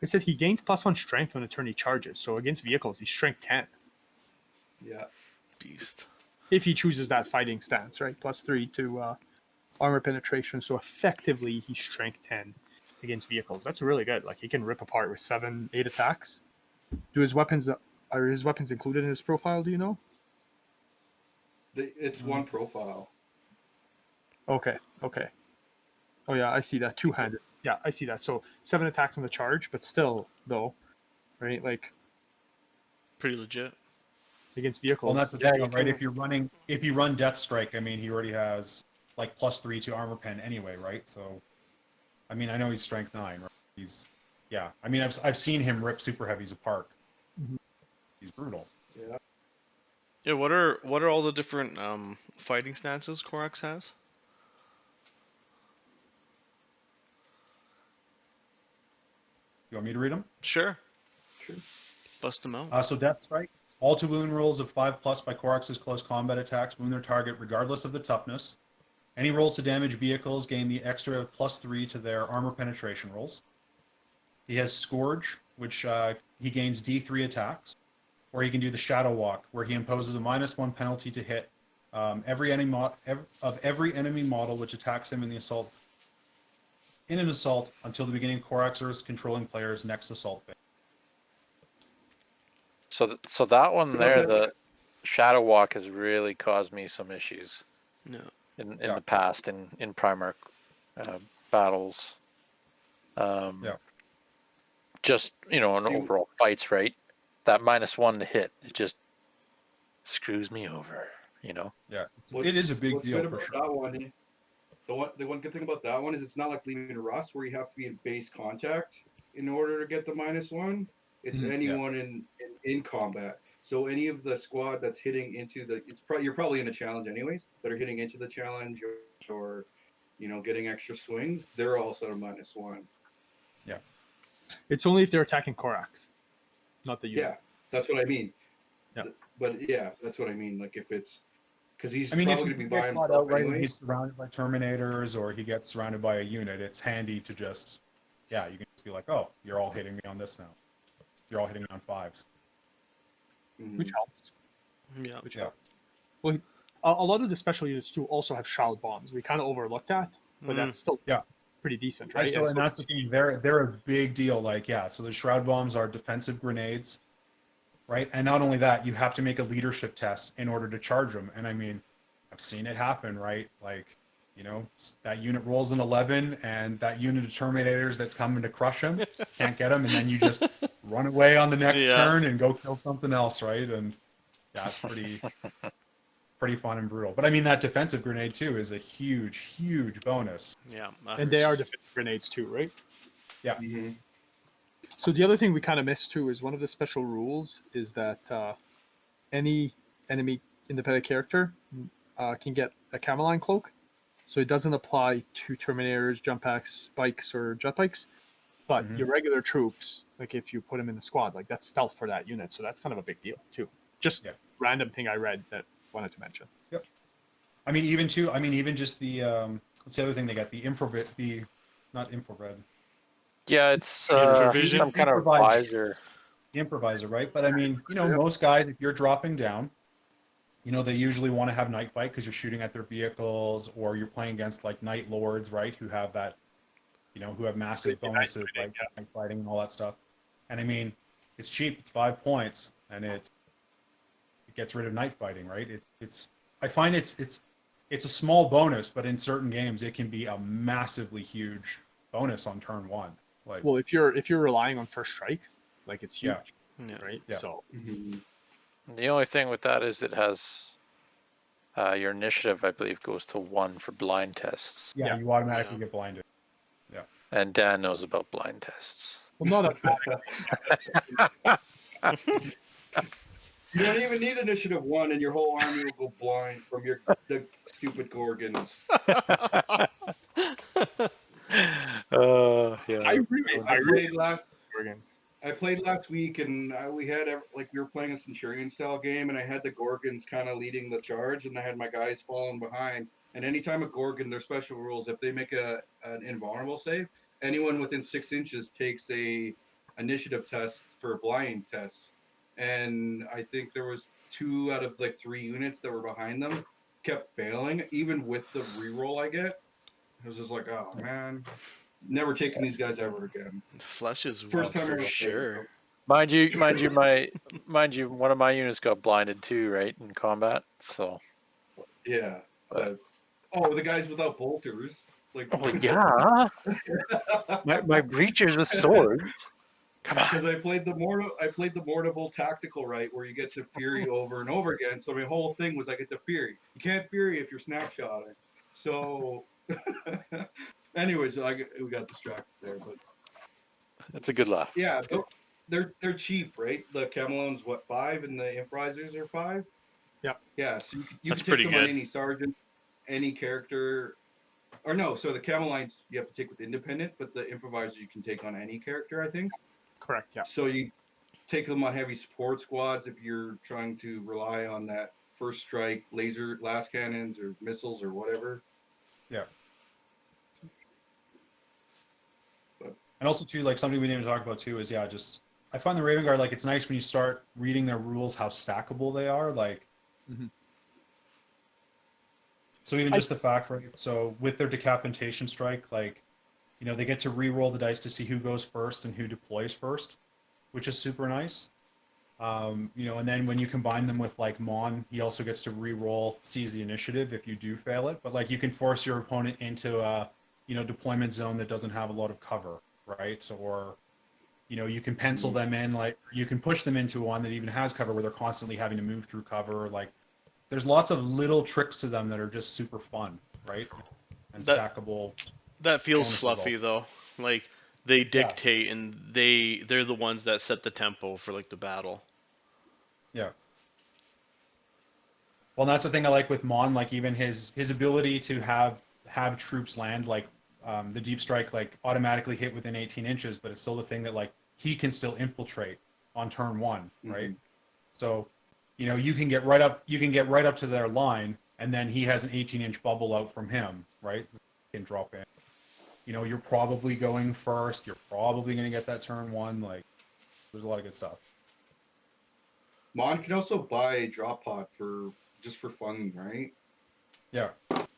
I said he gains +1 strength when a turn he charges. So against vehicles, he's strength 10 Yeah. Beast. if he chooses that fighting stance, right? +3 to armor penetration. So effectively, he's strength 10 against vehicles. That's really good. Like he can rip apart with 7, 8 attacks. Are his weapons included in his profile? Do you know? It's one profile. Okay. Oh yeah, I see that. 2-handed. Yeah, I see that. So 7 attacks on the charge, but still though, right? Like Pretty legit. against vehicles. well, that's the Yeah, thing, you right? can- If you run Death Strike, I mean, he already has like +3 to armor pen anyway, right? So, I mean, I know he's strength 9, right? He's, yeah. I mean, I've seen him rip super heavies apart. Mhm. He's brutal. Yeah. Yeah. What are all the different fighting stances Corax has? You want me to read them? Sure. Sure. Bust them out. So Death Strike. All to wound rolls of 5+ by Corax's close combat attacks wound their target regardless of the toughness. Any rolls to damage vehicles gain the extra +3 to their armor penetration rolls. He has Scourge, which he gains D3 attacks, or he can do the Shadow Walk, where he imposes a -1 penalty to hit every enemy model which attacks him in an assault until the beginning of Corax's controlling player's next assault phase. So that one there, the Shadow Walk, has really caused me some issues No. in Yeah. the past in Primarch battles. Yeah. Just in See- overall fights, right? That -1 to hit, it just screws me over. Yeah, What- it is a big What's deal good for about sure. that one? The one good thing about that one is it's not like leaving Rust where you have to be in base contact in order to get the -1. It's anyone in combat. So any of the squad that's hitting into the you're probably in a challenge anyways, that are hitting into the challenge or getting extra swings, they're also a -1. Yeah. It's only if they're attacking Corax, not the unit. Yeah, that's what I mean. Yeah. But yeah, that's what I mean. Like if it's because he's I mean, if probably you going to be get by caught himself out, right, and anyways. he's surrounded by Terminators or he gets surrounded by a unit, it's handy to just, you can just be like, oh, you're all hitting me on this now. You're all hitting me on 5s. Which helps. Yeah. Which helps. Well, a lot of the special units too also have shroud bombs. We kind of overlooked that, but that's still pretty decent, right? And that's the thing. They're a big deal. Like, so the shroud bombs are defensive grenades, right? And not only that, you have to make a leadership test in order to charge them. And I mean, I've seen it happen, right? Like, that unit rolls an 11, and that unit of Terminators that's coming to crush him can't get him, and then you just run away on the next turn and go kill something else, right? And it's pretty fun and brutal. But I mean, that defensive grenade too is a huge, huge bonus. Yeah. And they are defensive grenades too, right? Yeah. So the other thing we kind of missed too is one of the special rules is that any enemy independent character can get a Cameline cloak. So it doesn't apply to Terminators, jump packs, bikes, or jet bikes. But your regular troops, like if you put them in the squad, like that's stealth for that unit. So that's kind of a big deal too. Just random thing I read that wanted to mention. Yep. I mean, even just the what's the other thing they got? The infrared, not infrared. Yeah, it's some kind of visor. The improviser, right? But I mean, most guys, if you're dropping down, they usually want to have night fight because you're shooting at their vehicles, or you're playing against like Night Lords, right? Who have that, who have massive bonuses, like night fighting and all that stuff. And I mean, it's cheap. It's 5 points, and it gets rid of night fighting, right? I find it's a small bonus, but in certain games it can be a massively huge bonus on turn 1. Like, well, if you're relying on first strike, like it's huge, right? Yeah. So the only thing with that is it has your initiative, I believe, goes to 1 for blind tests. Yeah, you automatically get blinded. Yeah. And Dan knows about blind tests. Well, not a You don't even need initiative 1, and your whole army will go blind from the stupid Gorgons. I played last week, and we had we were playing a Centurion style game, and I had the Gorgons kind of leading the charge, and I had my guys falling behind. And anytime a Gorgon, their special rules, if they make an invulnerable save, anyone within 6 inches takes a initiative test for blind tests. And I think there was 2 out of 3 units that were behind them kept failing, even with the reroll I get. It was just like, oh man, never taking these guys ever again. Flesh is first time for sure. Mind you, one of my units got blinded too, right, in combat. So yeah. The guys without bolters. Like, yeah, my breachers with swords. Come on. Because I played the Mortival tactical right, where you get to Fury over and over again. So my whole thing was I get the Fury. You can't Fury if you're snapshotting. So, anyways, we got distracted there, but it's a good laugh. Yeah, they're cheap, right? The Camelone's 5, and the Improvisers are 5. Yeah. Yeah, so you can take them on any sergeant, any character. Or no, so the Camelines you have to take with independent, but the Improvisers you can take on any character, I think. Correct, yeah. So you take them on heavy support squads if you're trying to rely on that first strike, laser, blast cannons, or missiles, or whatever. Yeah. And also, too, like something we didn't even talk about, too, is, I find the Ravenguard, like, it's nice when you start reading their rules, how stackable they are. Like, so even just the fact, right? So with their decapitation strike, like, they get to re-roll the dice to see who goes first and who deploys first, which is super nice. And then when you combine them with like Mon, he also gets to re-roll, seize the initiative if you do fail it. But like you can force your opponent into a, deployment zone that doesn't have a lot of cover, right? So, or, you can pencil them in, like you can push them into one that even has cover where they're constantly having to move through cover. Like there's lots of little tricks to them that are just super fun, right? and That stackable. that feels bonuses fluffy also. though. Like they dictate and they're the ones that set the tempo for like the battle. Yeah. Well, that's the thing I like with Mon. Like even his ability to have troops land, like the deep strike, like automatically hit within 18 inches, but it's still the thing that like he can still infiltrate on turn one, right? Mhm. So, you can get right up to their line, and then he has an 18-inch bubble out from him, right? He can drop in. You're probably going first. You're probably going to get that turn one. Like, there's a lot of good stuff. Mon can also buy a drop pod just for fun, right? Yeah.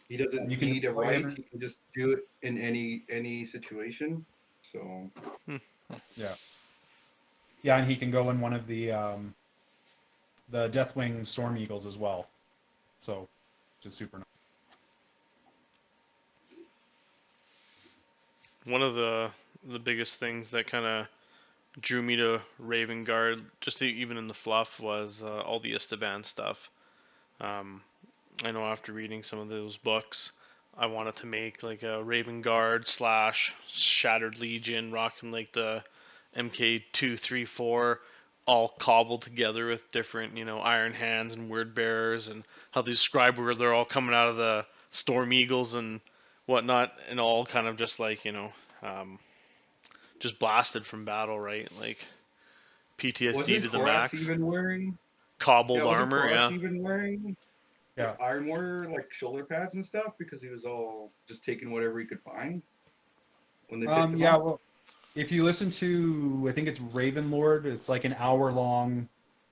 He doesn't You can need a deploy right. him. He can just do it in any situation. So Yeah. Yeah, and he can go in one of the Deathwing Storm Eagles as well. So, which is super nice. One of the biggest things that kind of drew me to Ravenguard, just even in the fluff, was all the Esteban stuff. Um, I know after reading some of those books, I wanted to make like a Ravenguard / Shattered Legion, rocking like the MK234, all cobbled together with different, Iron Hands and Word Bearers, and how they describe where they're all coming out of the Storm Eagles and whatnot, and all kind of just like, um, just blasted from battle, right? Like PTSD wasn't to the Corax max. even wearing? Yeah, Cobbled wasn't armor, Corax yeah. even wearing Yeah. Iron Warrior like shoulder pads and stuff because he was all just taking whatever he could find when they picked him Yeah. up? Well, if you listen to, I think it's Ravenlord, it's like an hour-long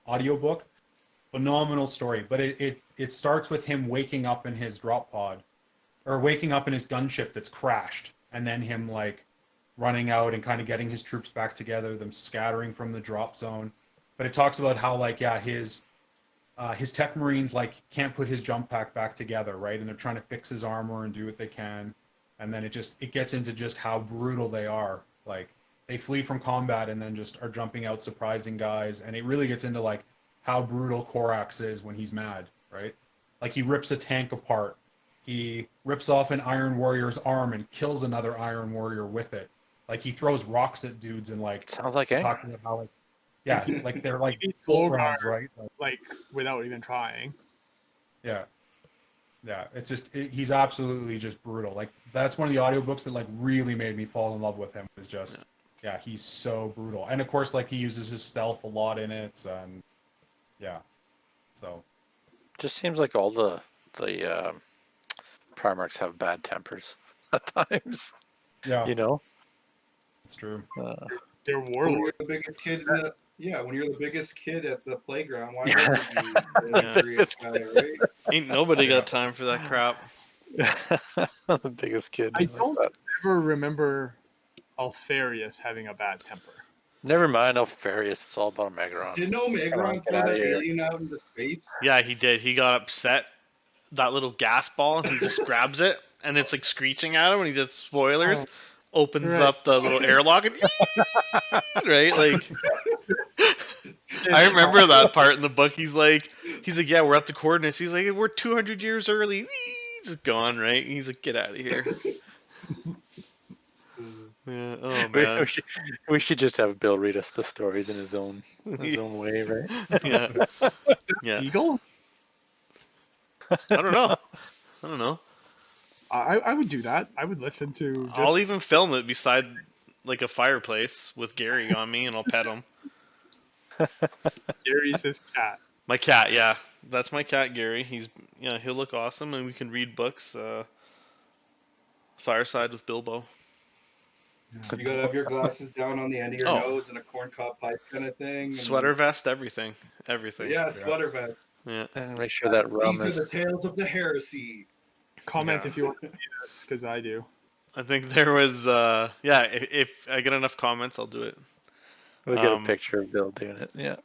audiobook. Phenomenal story, but it starts with him waking up in his drop pod, or waking up in his gunship that's crashed, and then him like running out and kind of getting his troops back together, them scattering from the drop zone. But it talks about how like his tech marines like can't put his jump pack back together, right? And they're trying to fix his armor and do what they can, and then it gets into just how brutal they are. Like they flee from combat and then just are jumping out surprising guys, and it really gets into like how brutal Corax is when he's mad, right? Like he rips a tank apart, he rips off an Iron Warrior's arm and kills another Iron Warrior with it. Like he throws rocks at dudes and like Sounds like talking about how like yeah, like they're like He beats bolt Wolgar, rounds, right? like without even trying. Yeah. Yeah, it's just he's absolutely just brutal. Like that's one of the audiobooks that like really made me fall in love with him. Is just yeah, he's so brutal. And of course like he uses his stealth a lot in it and yeah. So Just seems like all the Primarchs have bad tempers at times. yeah, You know, it's true. They're When warlords. you're the biggest kid in when you're the biggest kid at the playground, why Yeah. wouldn't you be the Yeah. angriest guy, right? Ain't nobody Yeah. got time for that crap. the biggest kid. I like don't that. ever remember Alfarius having a bad temper. Never mind Alfarius. It's all about Megaron. Didn't Come on, Omegron get throw out of that here. alien out into space? Yeah, he did. He got upset. That little gas ball, and he just grabs it, and it's like screeching at him, and he just spoilers, opens Right. up the little airlock, and right, like. I remember that part in the book. He's like, yeah, we're at the coordinates. He's like, we're 200 years early. He's gone, right? He's like, get out of here. Yeah. Oh man. We should just have Bill read us the stories in his own way, right? Yeah. Yeah. Eagle? I don't know. I would do that. I would listen to just I'll even film it beside like a fireplace with Gary on me, and I'll pet him. Gary's his cat. My cat, yeah, that's my cat, Gary. He'll look awesome, and we can read books. Fireside with Bilbo. You gotta have your glasses down on the end of your Oh. nose and a corncob pipe kind of thing. And Sweater vest, everything. Yeah, sweater vest. Yeah. And make sure that rum These is. are the tales of the Heresy. Comment Yeah. if you want to see this, because I do. I think there was if I get enough comments, I'll do it. We'll get a picture of Bill doing it. Yeah.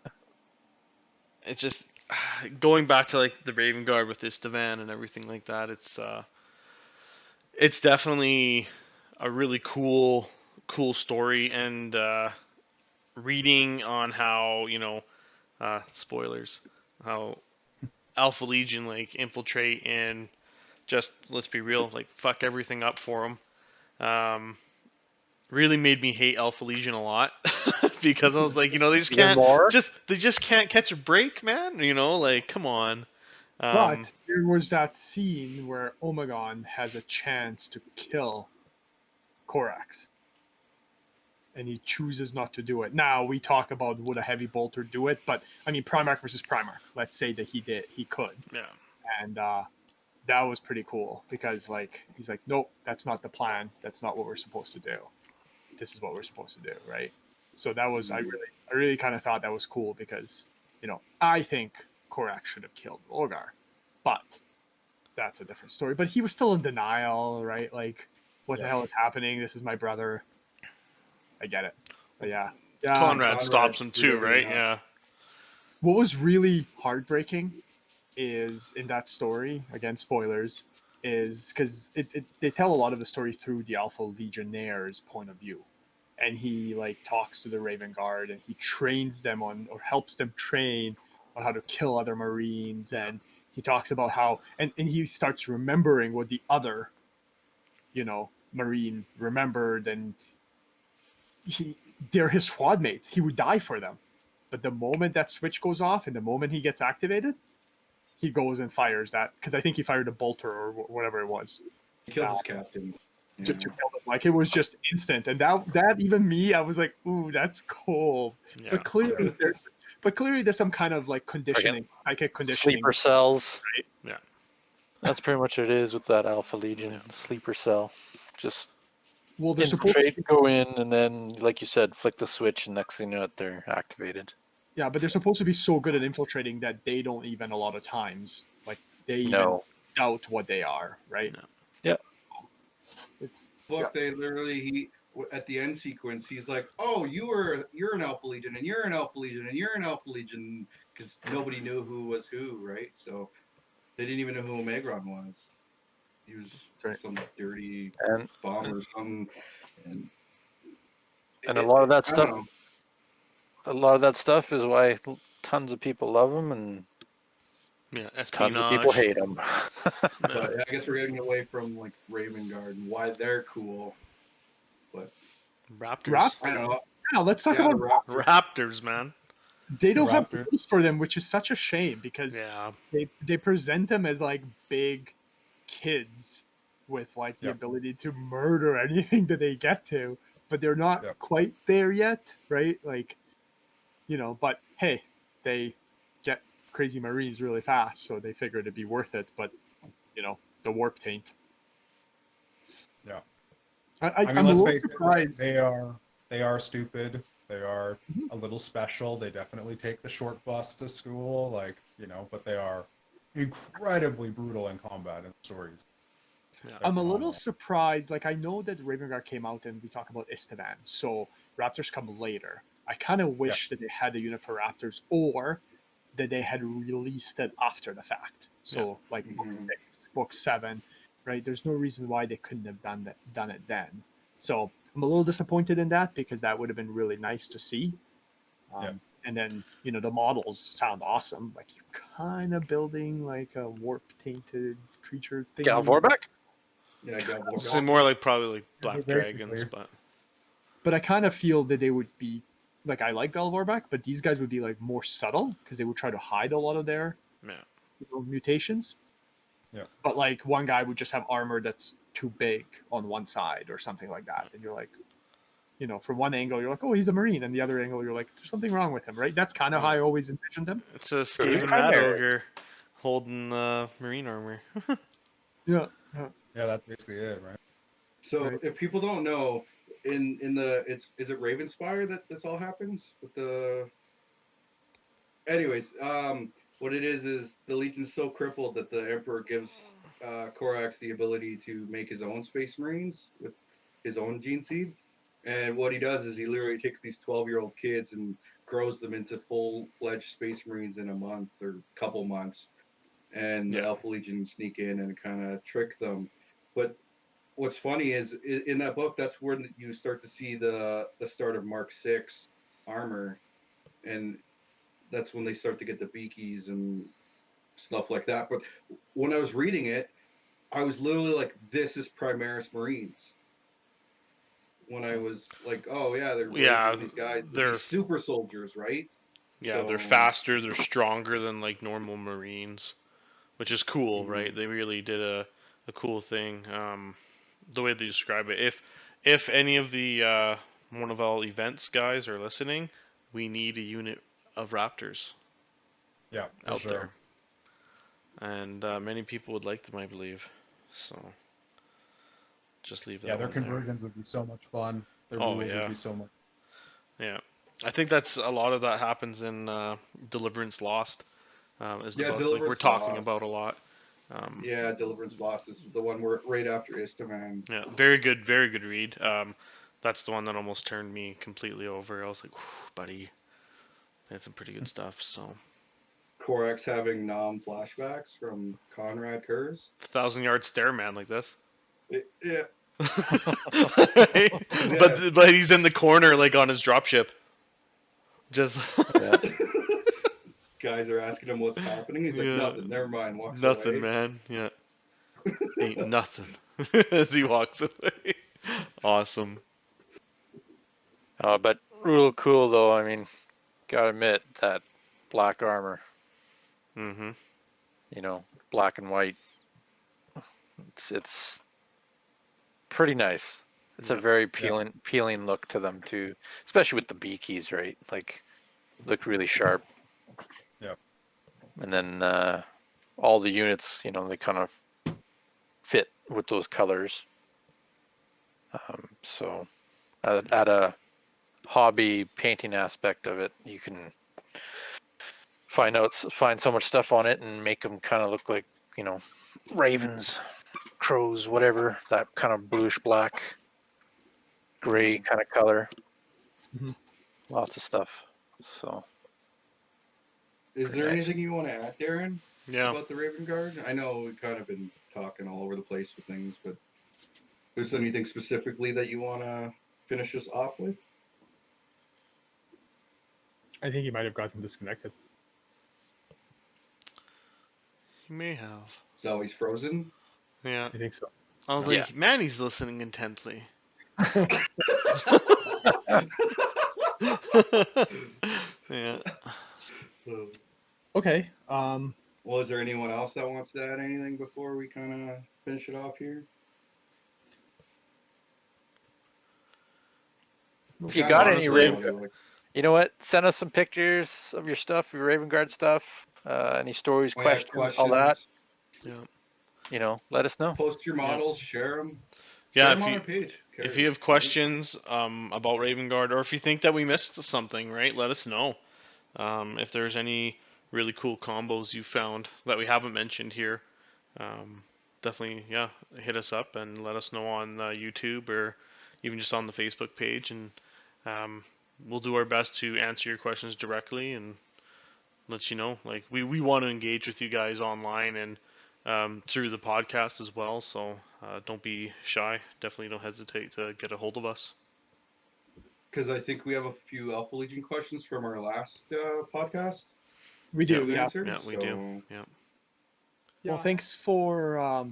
It's just going back to like the Ravenguard with this divan and everything like that. It's definitely a really cool story, and reading on how spoilers, how Alpha Legion like infiltrate and just let's be real, like fuck everything up for them. Really made me hate Alpha Legion a lot because I was like, Even more? they just can't catch a break, man. Like come on. But there was that scene where Omegon has a chance to kill Corax, and he chooses not to do it. Now we talk about would a heavy bolter do it, but I mean Primarch versus Primarch. Let's say that he could, Yeah. and that was pretty cool because like he's like, nope, that's not the plan. That's not what we're supposed to do. This is what we're supposed to do, right? So that was I really kind of thought that was cool because I think Corax should have killed Olgar, but that's a different story. But he was still in denial, right? Like, what the hell is happening? This is my brother. I get it. But yeah. Conrad stops him screwed too, right? everything up. Yeah. What was really heartbreaking is in that story, again, spoilers, is because they tell a lot of the story through the Alpha Legionnaire's point of view. And he like talks to the Ravenguard and he trains them on or helps them train on how to kill other Marines. And he talks about how and he starts remembering what the other, Marine remembered, and they're his squad mates. He would die for them. But the moment that switch goes off and the moment he gets activated, he goes and fires that because I think he fired a bolter or whatever it was He killed his captain. to kill them. Like it was just instant, and that even me, I was like, "Ooh, that's cool." Yeah. But clearly there's some kind of like conditioning, psychic conditioning. Sleeper cells. Right? Yeah. That's pretty much what it is with that Alpha Legion sleeper cell. Just Well, they're supposed to infiltrate, go in, and then, like you said, flick the switch, and next thing you know, they're activated. yeah, but they're supposed to be so good at infiltrating that they don't even a lot of times like they even doubt what they are, right? No. Yeah. It's Look, they literally at the end sequence, he's like, "Oh, you're an Alpha Legion, and you're an Alpha Legion, and you're an Alpha Legion," because nobody knew who was who, right? So they didn't even know who Omegron was. He was some dirty And bomber or something, and a lot of that I don't stuff. know. A lot of that stuff is why tons of people love him and Yeah. tons of people Espionage. hate him. But I guess we're getting away from like Ravenguard and why they're cool. But Raptors. I don't know. Now let's talk Yeah, about the Raptors, man. they don't have Raptor. rules for them, which is such a shame because Yeah. they present them as like big kids with like the Yep. ability to murder anything that they get to, but they're not Yep. quite there yet, right? Like, but hey, they get crazy Marines really fast, so they figure it'd be worth it. But the warp taint. Yeah. I'm I mean, a let's little face it. surprised. They are stupid. They are a little special. They definitely take the short bus to school, but they are incredibly brutal in combat and stories. Yeah. They're I'm a little phenomenal. surprised. Like I know that Ravenguard came out and we talk about Istavan, so Raptors come later. I kind of wish that they had a unit for Raptors, or that they had released it after the fact. So like book 6, book 7, right? There's no reason why they couldn't have done it then. So I'm a little disappointed in that because that would have been really nice to see. And then the models sound awesome. Like you're kind of building like a warp tainted creature thing. Gal Vorbeck? Yeah, So more like probably like black basically. dragons, but But I kind of feel that they would be like I like Galvorback, but these guys would be like more subtle because they would try to hide a lot of their yeah. mutations. Yeah. But like one guy would just have armor that's too big on one side or something like that, and you're like, from one angle you're like, oh, he's a Marine, and the other angle you're like, there's something wrong with him, right? That's kind of how I always envisioned him. It's a Skaven Mad Ogre holding marine armor. Yeah. Yeah, that's basically it, right? So if people don't know, in the is it Ravenspire that this all happens with the. Anyways, what it is the Legion's so crippled that the Emperor gives Corax the ability to make his own Space Marines with his own gene seed. And what he does is he literally takes these 12-year-old kids and grows them into full-fledged Space Marines in a month or couple months. And the Alpha Legion sneak in and kind of trick them. But what's funny is in that book, that's where you start to see the start of Mark 6 armor. And that's when they start to get the beakies and stuff like that. But when I was reading it, I was literally like, this is Primaris Marines. When I was like, oh yeah, they're Yeah, raising these guys, they're these super soldiers, right? they're So faster, they're stronger than like normal Marines, which is cool, right? mhm. They really did a cool thing. The way they describe it. If any of the one of all events guys are listening, we need a unit of Raptors Yeah, for out there, sure. and many people would like them, I believe. So just leave Yeah, that their one there. conversions would be so much fun. Their Oh rules would yeah, be so much. yeah. I think that's a lot of that happens in Deliverance Lost. Is the Yeah, book like we're Deliverance talking Lost. about a lot. Um, Yeah, Deliverance Lost is the one where right after Istaman. yeah, very good read. That's the one that almost turned me completely over. I was like, buddy, that's some pretty good stuff. So, Corax having Nom flashbacks from Conrad Kurz. 1,000 yard stare man like this. Yeah, yeah. but he's in the corner like on his dropship. Just Yeah. Guys are asking him what's happening. He's like, yeah, nothing. Never mind. Walks nothing, away. man. Yeah, ain't nothing. As he walks away. Awesome. But real cool though. I mean, gotta admit that black armor, Mhm. black and white. It's pretty nice. It's a Yeah. very Yeah. appealing look to them too, especially with the beakies, right? Like, look really sharp. Yeah. And then all the units, they kind of fit with those colors. So at a hobby painting aspect of it, you can find so much stuff on it and make them kind of look like ravens, crows, whatever, that kind of bluish black, gray kind of color. Mhm. Lots of stuff. So Is pretty there nice. anything you want to add, Darren, Yeah. about the Ravenguard? I know we've kind of been talking all over the place with things, but there's anything specifically that you want to finish us off with? I think he might have gotten disconnected. He may have. So he's frozen. Yeah. I think so. I was Yeah. like, man, he's listening intently. Yeah. Okay. Well, is there anyone else that wants to add anything before we kind of finish it off here? If you Kinda got any honestly, Raven, you know what? Send us some pictures of your stuff, your Ravenguard stuff, any stories, Oh, yeah, questions, all that. Yeah. Let us know. Post your Yeah. models, share them. Yeah, Share them on our page. if you have questions about Ravenguard, or if you think that we missed something, right, let us know. If there's any really cool combos you found that we haven't mentioned here, definitely, yeah, hit us up and let us know on YouTube or even just on the Facebook page, and we'll do our best to answer your questions directly and let you know. Like we want to engage with you guys online and through the podcast as well. So don't be shy. Definitely don't hesitate to get a hold of us. Because I think we have a few Alpha Legion questions from our last podcast. We do, to yeah. answer, Yeah, we do. Yeah. Well, thanks for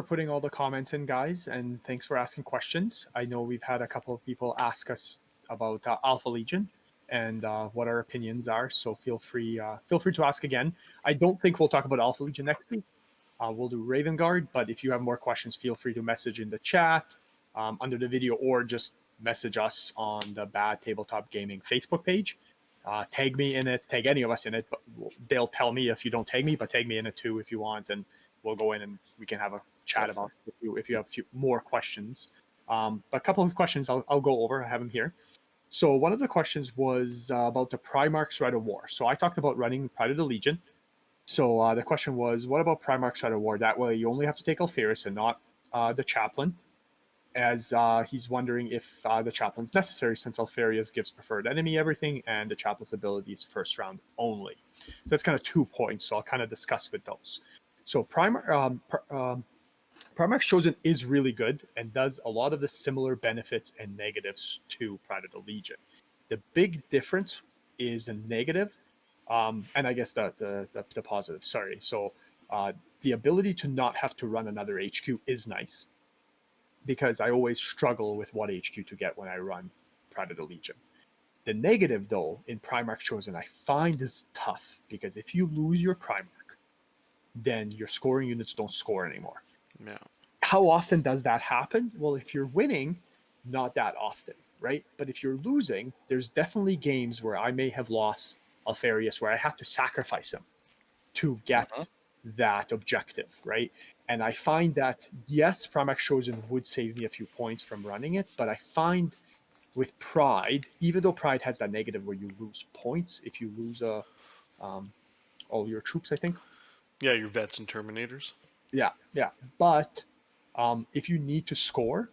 putting all the comments in, guys, and thanks for asking questions. I know we've had a couple of people ask us about Alpha Legion and what our opinions are. So feel free to ask again. I don't think we'll talk about Alpha Legion next week. We'll do Ravenguard, but if you have more questions, feel free to message in the chat under the video, or just message us on the Bad Tabletop Gaming Facebook page. Tag me in it, tag any of us in it, but they'll tell me if you don't tag me, but tag me in it too if you want, and we'll go in and we can have a chat about it if you have a few more questions. But a couple of questions I'll go over. I have them here. So one of the questions was about the Primarch's Rite of War. So I talked about running Pride of the Legion. So the question was, what about Primarch's Rite of War? That way you only have to take Alferis and not the Chaplain, as he's wondering if the Chaplain's necessary, since Alfarius gives preferred enemy everything and the Chaplain's abilities first round only. So that's kind of 2 points, so I'll kind of discuss with those. So Primarch's Chosen is really good and does a lot of the similar benefits and negatives to Pride of the Legion. The big difference is the negative, and I guess the positive. Sorry. So The ability to not have to run another HQ is nice, because I always struggle with what HQ to get when I run Pride of the Legion. The negative, though, in Primarch Chosen, I find is tough, because if you lose your Primarch, then your scoring units don't score anymore. Yeah. How often does that happen? Well, if you're winning, not that often, right? But if you're losing, there's definitely games where I may have lost Alfarius where I have to sacrifice him to get that objective, right? And I find that, yes, Primax Chosen would save me a few points from running it, but I find with Pride, even though Pride has that negative where you lose points if you lose all your troops, I think. Yeah, your vets and terminators. Yeah. But if you need to score,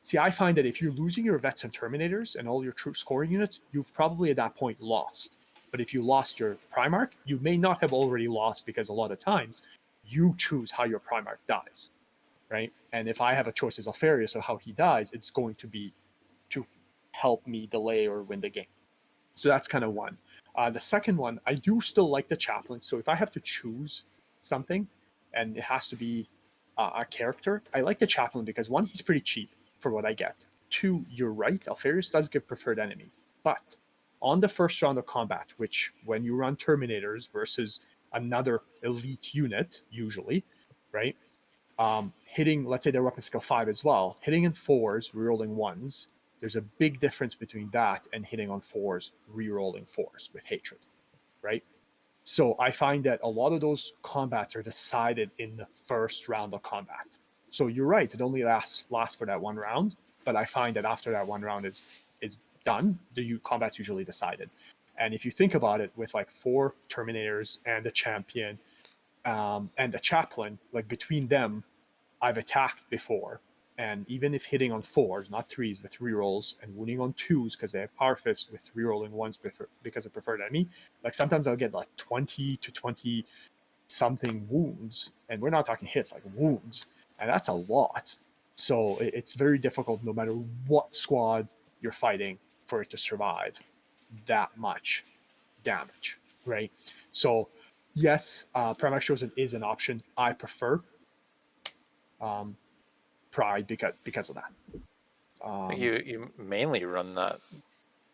see, I find that if you're losing your vets and terminators and all your troop scoring units, you've probably at that point lost. But if you lost your Primarch, you may not have already lost, because a lot of times you choose how your Primarch dies, right? And if I have a choice as Alfarius of how he dies, it's going to be to help me delay or win the game. So that's kind of one. The second one, I do still like the chaplain. So if I have to choose something and it has to be a character, I like the chaplain because, one, he's pretty cheap for what I get. Two, you're right, Alfarius does give preferred enemy. But on the first round of combat, which when you run Terminators versus another elite unit, usually, right? Hitting, let's say they're weapon skill 5 as well, hitting in 4s, rerolling 1s, there's a big difference between that and hitting on 4s, rerolling 4s with hatred, right? So I find that a lot of those combats are decided in the first round of combat. So you're right, it only lasts for that one round, but I find that after that one round is done, the combat's usually decided. And if you think about it, with like 4 Terminators and a champion and a chaplain, like between them, I've attacked before, and even if hitting on 4s, not 3s, with rerolls, and wounding on 2s because they have power fists with rerolling 1s because of preferred enemy, like sometimes I'll get like 20 to 20 something wounds, and we're not talking hits, like wounds, and that's a lot. So it's very difficult, no matter what squad you're fighting, for it to survive that much damage, right? So yes, Primax Chosen is an option. I prefer Pride because of that. I think you mainly run that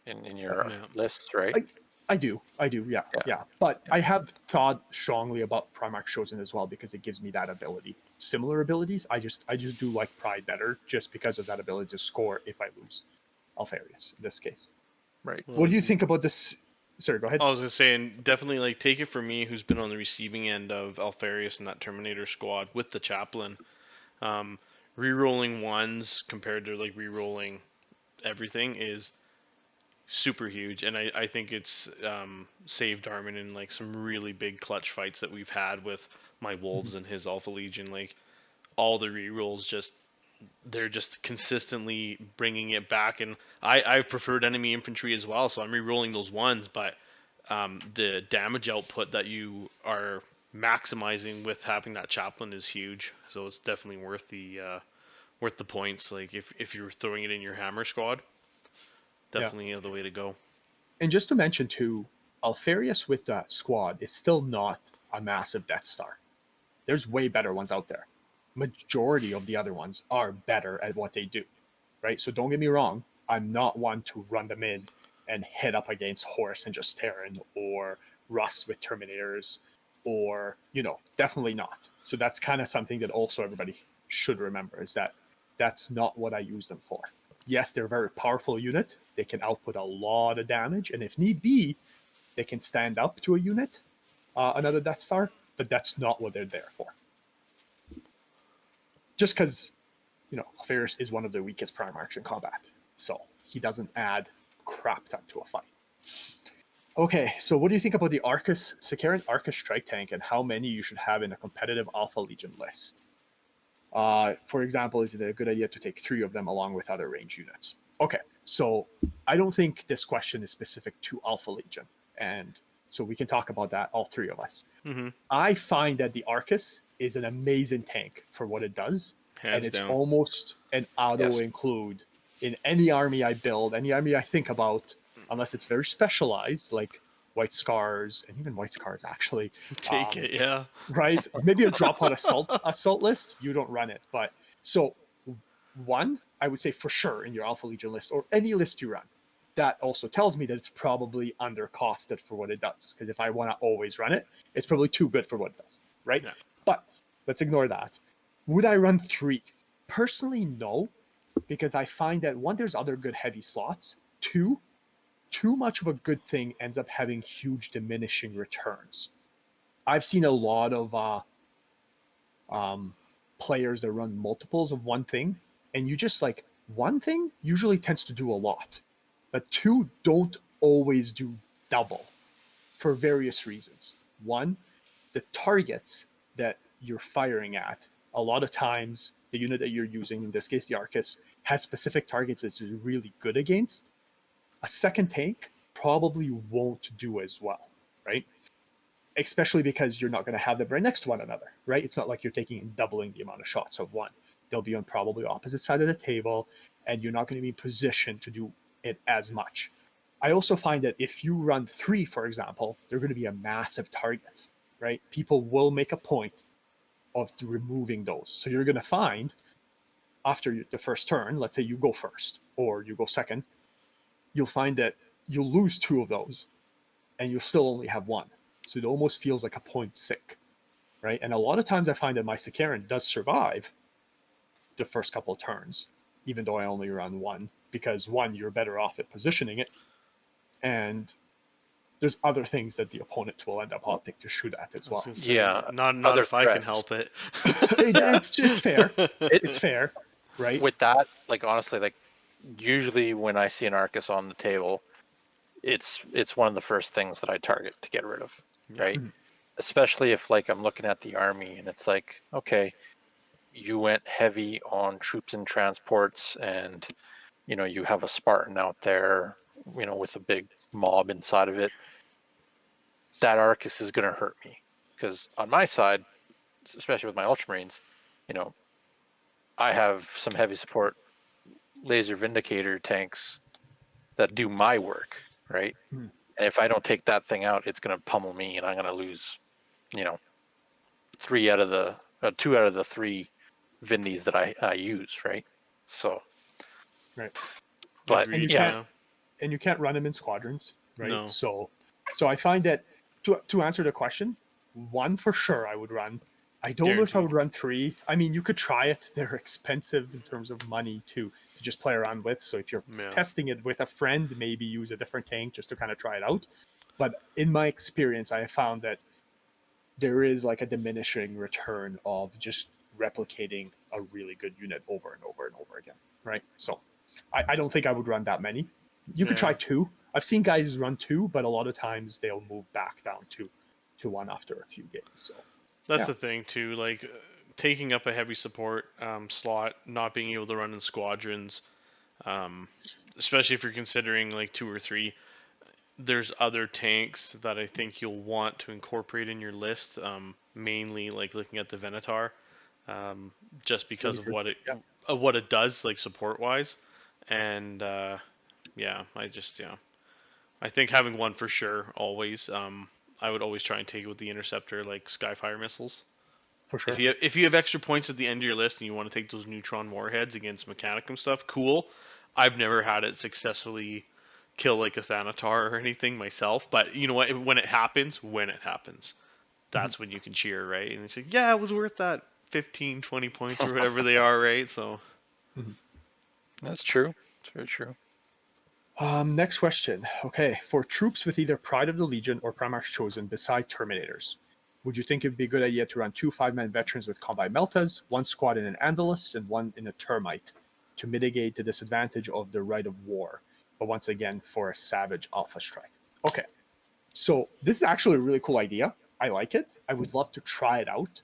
in your Yeah. lists, right? I do, yeah. But I have thought strongly about Primarch Chosen as well, because it gives me that ability. Similar abilities, I just do like Pride better, just because of that ability to score if I lose Alfarius in this case. Right. Well, What do you think about this? Sorry, go ahead. I was gonna say, and definitely like take it from me, who's been on the receiving end of Alfarius and that Terminator squad with the chaplain. Um, Rerolling 1s compared to like rerolling everything is super huge, and I think it's saved Armin in like some really big clutch fights that we've had with my Wolves and his Alpha Legion. Like all the rerolls, they're just consistently bringing it back, and I've preferred enemy infantry as well, so I'm rerolling those 1s, but the damage output that you are maximizing with having that chaplain is huge, so it's definitely worth the points. Like if you're throwing it in your hammer squad, definitely the way to go. And just to mention too, Alfarius with that squad is still not a massive Death Star. There's way better ones out there. Majority of the other ones are better at what they do, right? So don't get me wrong, I'm not one to run them in and hit up against Horus and just Terran, or Russ with Terminators, or definitely not. So that's kind of something that also everybody should remember, is that that's not what I use them for. Yes, they're a very powerful unit. They can output a lot of damage, and if need be, they can stand up to a unit, another Death Star, but that's not what they're there for. Just because, Ferris is one of the weakest Primarchs in combat, so he doesn't add crap ton to a fight. Okay, so what do you think about the Sakaran Arcus Strike Tank, and how many you should have in a competitive Alpha Legion list? For example, is it a good idea to take 3 of them along with other range units? Okay, so I don't think this question is specific to Alpha Legion, and so we can talk about that, all 3 of us. Mm-hmm. I find that the Arcus is an amazing tank for what it does, and it's Down. almost an auto-include in any army I build, any army I think about, unless it's very specialized, like white scars, and even white scars actually. Take it, yeah. Right? Maybe a drop pod assault list, you don't run it. But so one, I would say for sure in your Alpha Legion list or any list you run. That also tells me that it's probably undercosted for what it does. Because if I want to always run it, it's probably too good for what it does, right? Yeah. But let's ignore that. Would I run 3? Personally, no, because I find that one, there's other good heavy slots. 2, too much of a good thing ends up having huge diminishing returns. I've seen a lot of players that run multiples of one thing, and you just like one thing usually tends to do a lot, but 2 don't always do double for various reasons. One, the targets that you're firing at, a lot of times the unit that you're using, in this case the Arcus, has specific targets that it's really good against. A second tank probably won't do as well, right? Especially because you're not going to have them right next to one another, right? It's not like you're taking and doubling the amount of shots of one. They'll be on probably opposite side of the table, and you're not going to be positioned to do it as much. I also find that if you run 3, for example, they're going to be a massive target, right? People will make a point of removing those. So you're going to find after the first turn, let's say you go first or you go second, you'll find that you'll lose 2 of those and you'll still only have 1. So it almost feels like a point sick, right? And a lot of times I find that my Sikaran does survive the first couple of turns, even though I only run 1, because 1, you're better off at positioning it, and there's other things that the opponent will end up opting to shoot at as I was well. gonna say, Yeah, not other if I can threats. help it. It's fair. It's fair, right? With that, like honestly, like usually when I see an Arcus on the table, it's one of the first things that I target to get rid of, Yeah. right? Mhm. Especially if like I'm looking at the army and it's like, okay, you went heavy on troops and transports, and you have a Spartan out there, with a big mob inside of it. That Arcus is going to hurt me because on my side, especially with my Ultramarines, I have some heavy support laser vindicator tanks that do my work, right? Hmm. And if I don't take that thing out, it's going to pummel me, and I'm going to lose, 2 out of the 3 Vindies that I use, right? So, Right. but And Agreed. you yeah, can't run them in squadrons, right? No. So I find that to answer the question, 1 for sure I would run. I don't know if I would run 3. I mean, you could try it. They're expensive in terms of money to just play around with. So if you're Yeah. testing it with a friend, maybe use a different tank just to kind of try it out. But in my experience, I have found that there is like a diminishing return of just replicating a really good unit over and over and over again, right? So I don't think I would run that many. You could try Yeah. 2. I've seen guys run 2, but a lot of times they'll move back down to 1 after a few games. So That's yeah. the thing too. Like taking up a heavy support slot, not being able to run in squadrons, um, especially if you're considering like 2 or 3. There's other tanks that I think you'll want to incorporate in your list. Mainly like looking at the Venator, just because of Yeah. what it does like support wise, and yeah, I think having 1 for sure always. I would always try and take it with the interceptor like Skyfire missiles. For sure. If you have extra points at the end of your list and you want to take those neutron warheads against Mechanicum stuff, cool. I've never had it successfully kill like a Thanatar or anything myself, but you know what? When it happens, that's when you can cheer, right? And it's like, yeah, it was worth that 15, 20 points or whatever they are, right? So that's true. It's very true. Next question. Okay, for troops with either Pride of the Legion or Primarchs Chosen beside Terminators, would you think it would be a good idea to run 2 5-man veterans with Combine Meltas, 1 squad in an Anvilus, and 1 in a Termite to mitigate the disadvantage of the Rite of War, but once again for a Savage Alpha Strike? Okay, so this is actually a really cool idea. I like it. I would love to try it out.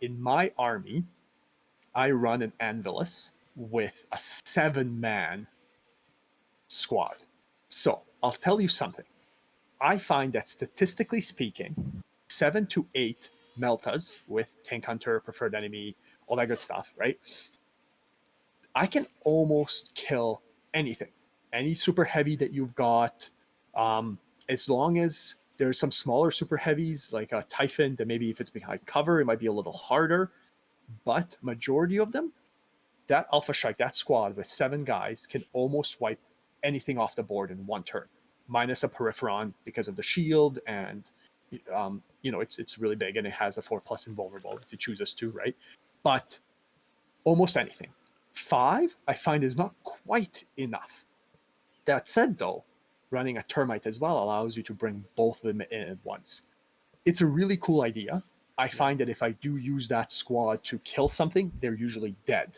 In my army, I run an Anvilus with a 7-man squad. So I'll tell you something. I find that statistically speaking, 7 to 8 Meltas with Tank Hunter, Preferred Enemy, all that good stuff, right? I can almost kill anything. Any super heavy that you've got, as long as there's some smaller super heavies like a Typhon, that maybe if it's behind cover, it might be a little harder. But majority of them, that Alpha Strike, that squad with 7 guys can almost wipe anything off the board in 1 turn, minus a Peripheron because of the shield, and it's really big, and it has a 4+ invulnerable if it chooses to, right? But almost anything. 5, I find, is not quite enough. That said, though, running a Termite as well allows you to bring both of them in at once. It's a really cool idea. I find that if I do use that squad to kill something, they're usually dead.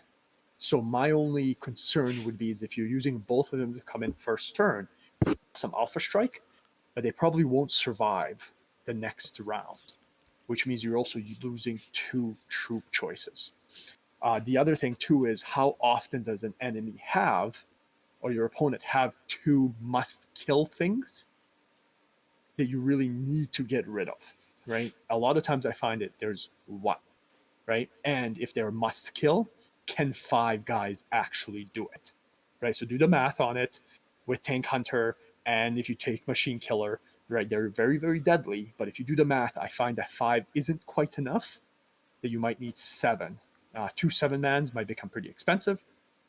So my only concern would be is if you're using both of them to come in first turn, some Alpha Strike, but they probably won't survive the next round, which means you're also losing 2 troop choices. The other thing too is how often does an enemy have, or your opponent have, 2 must-kill things that you really need to get rid of, right? A lot of times I find that there's 1, right? And if they're must-kill, can 5 guys actually do it, right? So do the math on it with Tank Hunter, and if you take Machine Killer, right, they're very, very deadly. But if you do the math, I find that 5 isn't quite enough, that you might need 7. 2 7-mans might become pretty expensive,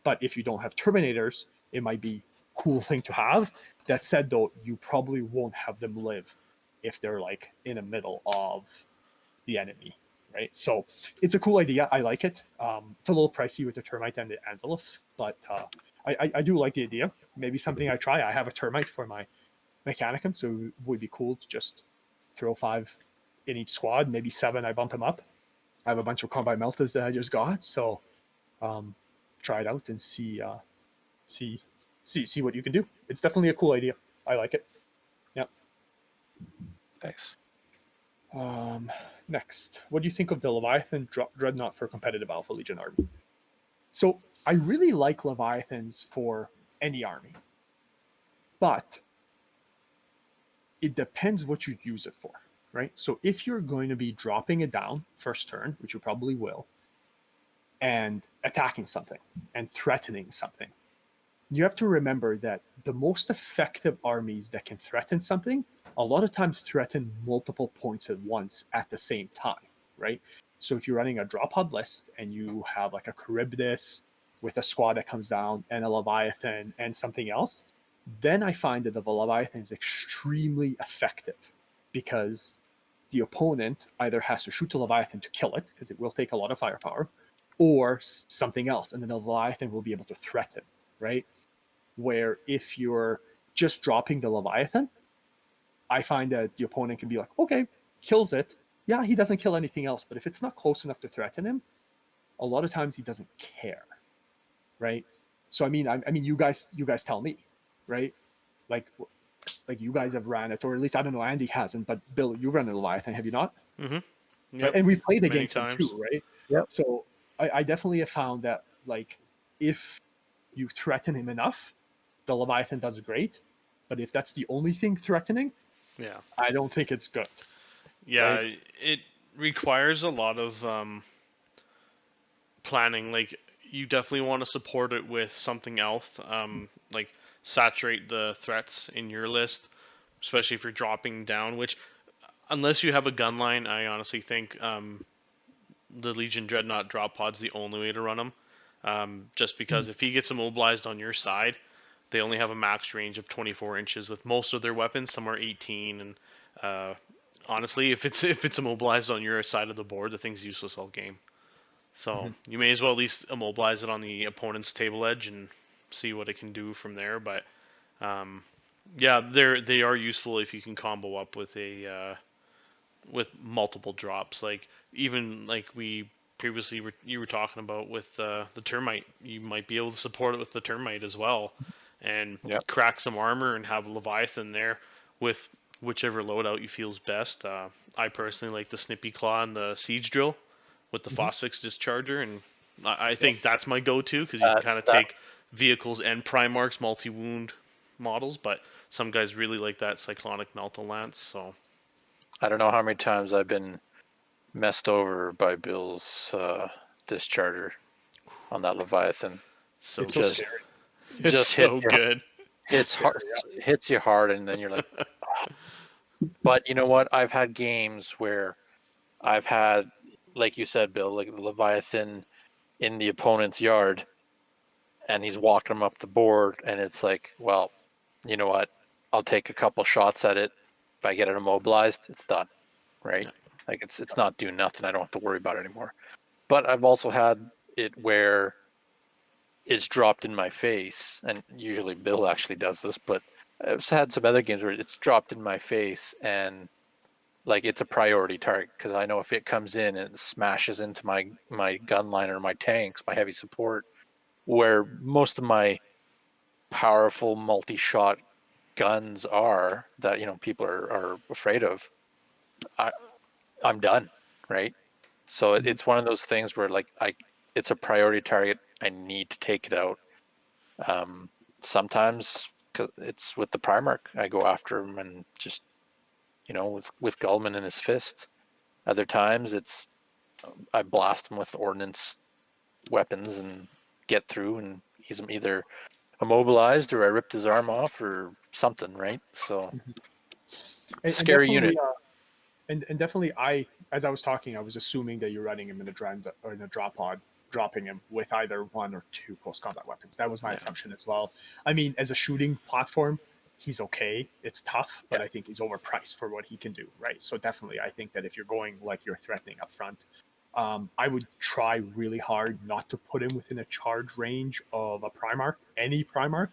but if you don't have Terminators, it might be a cool thing to have. That said, though, you probably won't have them live if they're like in the middle of the enemy, right? So it's a cool idea. I like it. It's a little pricey with the Termite and the Anvilus, but I do like the idea. Maybe something I try. I have a Termite for my Mechanicum, so it would be cool to just throw 5 in each squad. Maybe 7, I bump him up. I have a bunch of Combat Meltas that I just got, so try it out and see what you can do. It's definitely a cool idea. I like it. Yep. Thanks. Next, what do you think of the Leviathan Dreadnought for competitive Alpha Legion army? So I really like Leviathans for any army, but it depends what you use it for, right? So if you're going to be dropping it down first turn, which you probably will, and attacking something and threatening something, you have to remember that the most effective armies that can threaten something a lot of times threaten multiple points at once at the same time, right? So if you're running a drop pod list and you have like a Charybdis with a squad that comes down and a Leviathan and something else, then I find that the Leviathan is extremely effective because the opponent either has to shoot the Leviathan to kill it, because it will take a lot of firepower, or something else, and then the Leviathan will be able to threaten, right? Where if you're just dropping the Leviathan, I find that the opponent can be like, okay, kills it. Yeah, he doesn't kill anything else, but if it's not close enough to threaten him, a lot of times he doesn't care, right? So I mean, you guys tell me, right? Like you guys have ran it, or at least I don't know, Andy hasn't, but Bill, you run a Leviathan, have you not? Mm-hmm. Yep. And we've played Many against times. him too, right? Yep. So I definitely have found that, like, if you threaten him enough, the Leviathan does great. But if that's the only thing threatening, Yeah. I don't think it's good. Yeah, Right? it requires a lot of planning. Like, you definitely want to support it with something else. Like, saturate the threats in your list, especially if you're dropping down. Which, unless you have a gun line, I honestly think the Legion Dreadnought drop pod's the only way to run them. Just because if he gets immobilized on your side, they only have a max range of 24 inches with most of their weapons. Some are 18, and honestly, if it's immobilized on your side of the board, the thing's useless all game. So you may as well at least immobilize it on the opponent's table edge and see what it can do from there. But yeah, they are useful if you can combo up with with multiple drops. Like, even like we previously you were talking about with the Termite, you might be able to support it with the Termite as well, and crack some armor and have Leviathan there with whichever loadout you feels best. I personally like the Snippy Claw and the Siege Drill with the Phosphex Discharger, and I think that's my go-to because you can kind of take vehicles and Primarchs multi-wound models, but some guys really like that Cyclonic Melta Lance. So I don't know how many times I've been messed over by Bill's discharger on that Leviathan. so It's so good. scary. It's Just so good. hits hard, hits you hard, and then you're like, But you know what? I've had games where I've had, like you said, Bill, like the Leviathan in the opponent's yard, and he's walking him up the board, and it's like, well, you know what? I'll take a couple shots at it. If I get it immobilized, it's done, right? Yeah. Like it's not doing nothing. I don't have to worry about it anymore. But I've also had it where it's dropped in my face, and usually Bill actually does this, but I've had some other games where it's dropped in my face, and like it's a priority target because I know if it comes in and it smashes into my gun line or my tanks, my heavy support, where most of my powerful multi-shot guns are that people are afraid of, I I'm done, right? So it's one of those things where like it's a priority target. I need to take it out. Um, Sometimes 'cause it's with the Primarch, I go after him and just with Gullman in his fist. Other times it's I blast him with ordnance weapons and get through, and he's either immobilized or I ripped his arm off or something, right? So it's a And scary definitely, unit. and definitely, as I was talking, I was assuming that you're running him in a or in a drop pod, dropping him with either one or two close combat weapons. That was my Yeah. assumption as well. I mean, as a shooting platform, he's okay. It's tough, but Yeah. I think he's overpriced for what he can do, right? So definitely, I think that if you're going like you're threatening up front, I would try really hard not to put him within a charge range of a Primarch, any Primarch.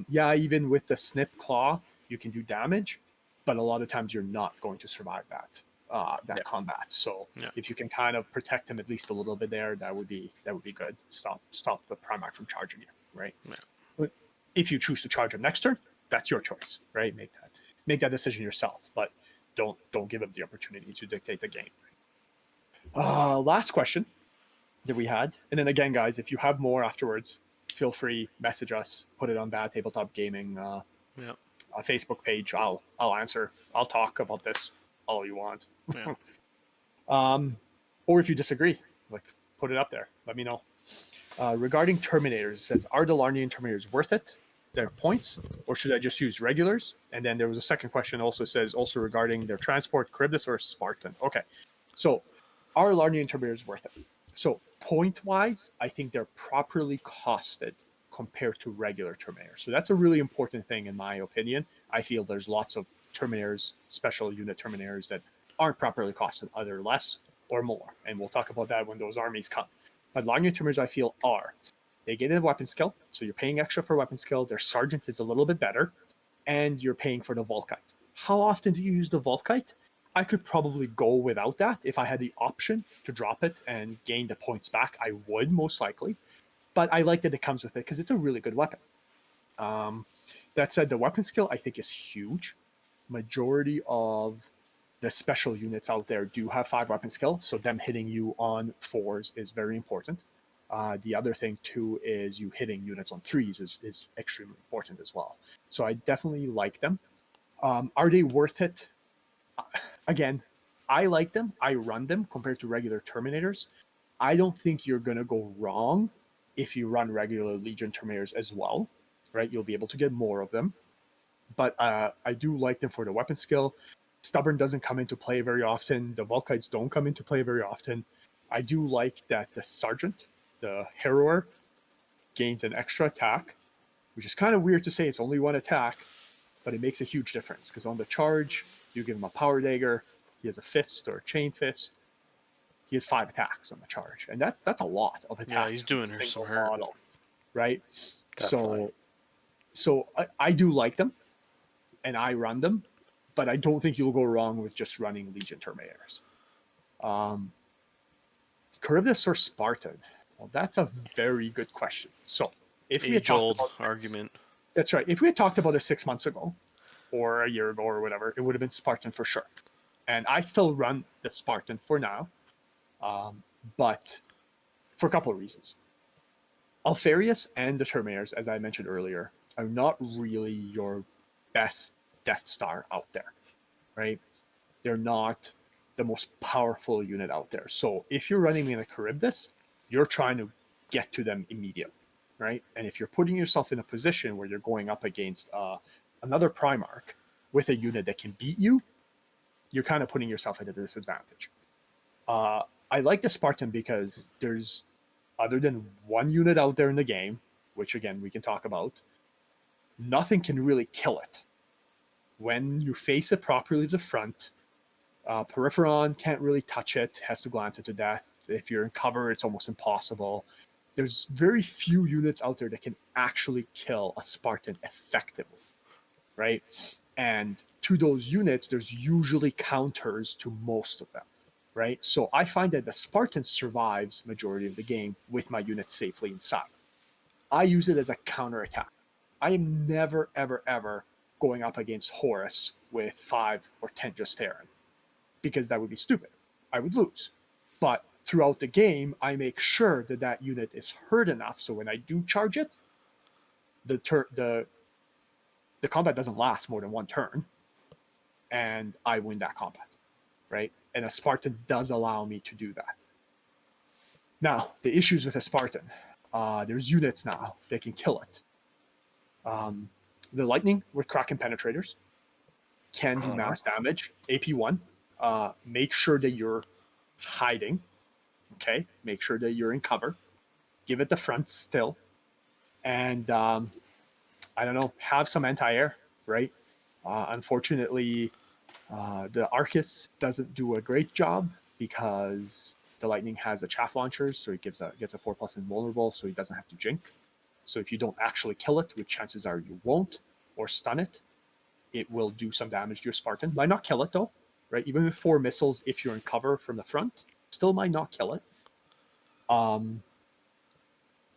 Yeah, even with the Snip Claw, you can do damage, but a lot of times you're not going to survive that combat. So Yeah. if you can kind of protect him at least a little bit there, that would be good. Stop the Primarch from charging you, right? Yeah. But if you choose to charge him next turn, that's your choice, right? Make that decision yourself, but don't give him the opportunity to dictate the game. Last question that we had, and then again, guys, if you have more afterwards, feel free, message us, put it on Bad Tabletop Gaming Yeah. Facebook page. I'll answer. I'll talk about this all you want. Yeah. Or if you disagree, like put it up there. Let me know. Regarding Terminators, it says, are the Larnian Terminators worth it? Their points, or should I just use regulars? And then there was a second question also says, also regarding their transport, Charybdis or Spartan. Okay, so are Larnian Terminators worth it? So point-wise, I think they're properly costed compared to regular Terminators. So that's a really important thing in my opinion. I feel there's lots of Terminators, special unit Terminators that aren't properly costed, either less or more. And we'll talk about that when those armies come. But Larnian Terminators, I feel, are. They get a weapon skill, so you're paying extra for weapon skill. Their Sergeant is a little bit better, and you're paying for the Volkite. How often do you use the Volkite? I could probably go without that. If I had the option to drop it and gain the points back, I would most likely. But I like that it comes with it because it's a really good weapon. That said, the weapon skill I think is huge. Majority of the special units out there do have 5 weapon skill, so them hitting you on 4s is very important. The other thing too is you hitting units on 3s is extremely important as well. So I definitely like them. Are they worth it? Again, I like them. I run them compared to regular Terminators. I don't think you're going to go wrong if you run regular Legion Terminators as well, right? You'll be able to get more of them. But I do like them for the weapon skill. Stubborn doesn't come into play very often. The Volkites don't come into play very often. I do like that the Sergeant, the Harrower, gains an extra attack, which is kind of weird to say it's only 1 attack, but it makes a huge difference because on the charge, you give him a power dagger, he has a fist or a chain fist, he has 5 attacks on the charge, and that's a lot of attacks. Yeah, he's doing her some hurt. Model, right? Definitely. So I do like them, and I run them, but I don't think you'll go wrong with just running Legion Terminators. Charybdis or Spartan? Well, that's a very good question. So if we had talked Age-old about this, argument. that's right. If we had talked about it 6 months ago, or a year ago, or whatever, it would have been Spartan for sure. And I still run the Spartan for now, but for a couple of reasons. Alfarius and the Terminators, as I mentioned earlier, are not really your best Death Star out there, right? They're not the most powerful unit out there. So if you're running in a Charybdis, you're trying to get to them immediately, right? And if you're putting yourself in a position where you're going up against another Primarch, with a unit that can beat you, you're kind of putting yourself at a disadvantage. I like the Spartan because there's, other than one unit out there in the game, which again we can talk about, nothing can really kill it. When you face it properly to the front, Peripheron can't really touch it, has to glance it to death. If you're in cover, it's almost impossible. There's very few units out there that can actually kill a Spartan effectively, right? And to those units, there's usually counters to most of them, right? So I find that the Spartan survives majority of the game with my units safely inside. I use it as a counterattack. I am never, ever, ever going up against Horus with 5 or 10 Justarin, because that would be stupid. I would lose. But throughout the game, I make sure that that unit is hurt enough so when I do charge it, the combat doesn't last more than one turn, and I win that combat, right? And a Spartan does allow me to do that. Now, the issues with a Spartan, there's units now that can kill it. The Lightning with Kraken Penetrators can do mass damage, AP1. Make sure that you're hiding, okay? Make sure that you're in cover. Give it the front still. And I don't know, have some anti-air, right? Unfortunately, the Arcus doesn't do a great job because the Lightning has a chaff launchers, so it gets a 4+ invulnerable, so he doesn't have to jink. So if you don't actually kill it, which chances are you won't, or stun it, it will do some damage to your Spartan. Might not kill it though, right? Even with 4 missiles, if you're in cover from the front, still might not kill it.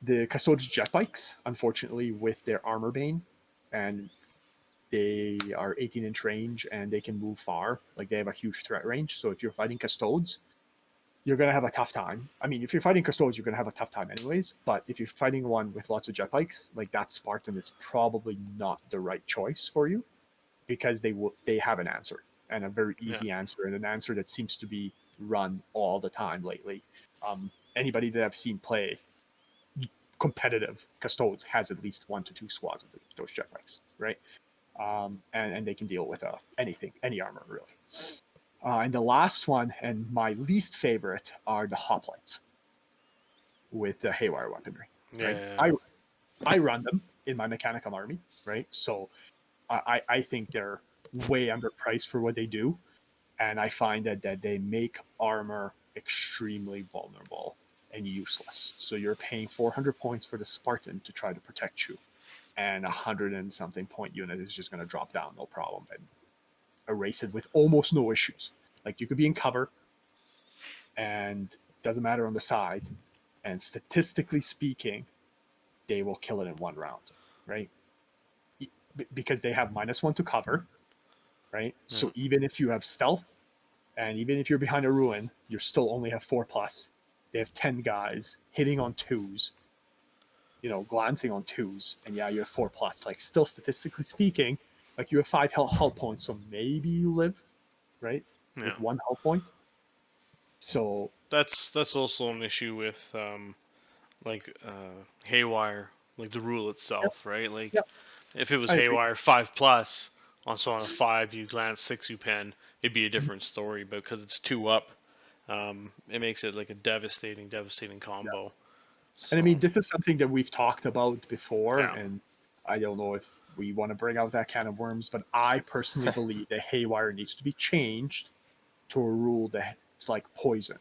The Custodes jet bikes, unfortunately, with their armor bane, and they are 18-inch range and they can move far. Like, they have a huge threat range. So if you're fighting Custodes, you're going to have a tough time. I mean, if you're fighting Custodes, you're going to have a tough time anyways. But if you're fighting one with lots of jet bikes, like, that Spartan is probably not the right choice for you, because they have an answer, and a very easy answer, and an answer that seems to be run all the time lately. Anybody that I've seen play competitive Custodes has at least 1 to 2 squads of those jet bikes, right? And they can deal with anything, any armor, really. And the last one, and my least favorite, are the hoplites with the Haywire weaponry. Right? I run them in my mechanical army, right? So I think they're way underpriced for what they do, and I find that they make armor extremely vulnerable and useless. So you're paying 400 points for the Spartan to try to protect you, and 100 and something point unit is just going to drop down, no problem, and erase it with almost no issues. Like, you could be in cover, and doesn't matter on the side, and statistically speaking, they will kill it in 1 round, right? Because they have -1 to cover, right? So even if you have stealth, and even if you're behind a ruin, you still only have 4+. They have 10 guys hitting on 2s, glancing on 2s, and you have 4+. Like, still statistically speaking, like, you have 5 health points, so maybe you live, right? With 1 health point. So that's also an issue with Haywire, like the rule itself, right? Like, if it was Haywire 5+, on a 5 you glance, 6 you pen, it'd be a different story. But because it's 2 up, it makes it like a devastating combo. So, and I mean, this is something that we've talked about before, and I don't know if we want to bring out that can of worms, but I personally believe that Haywire needs to be changed to a rule that it's like poison,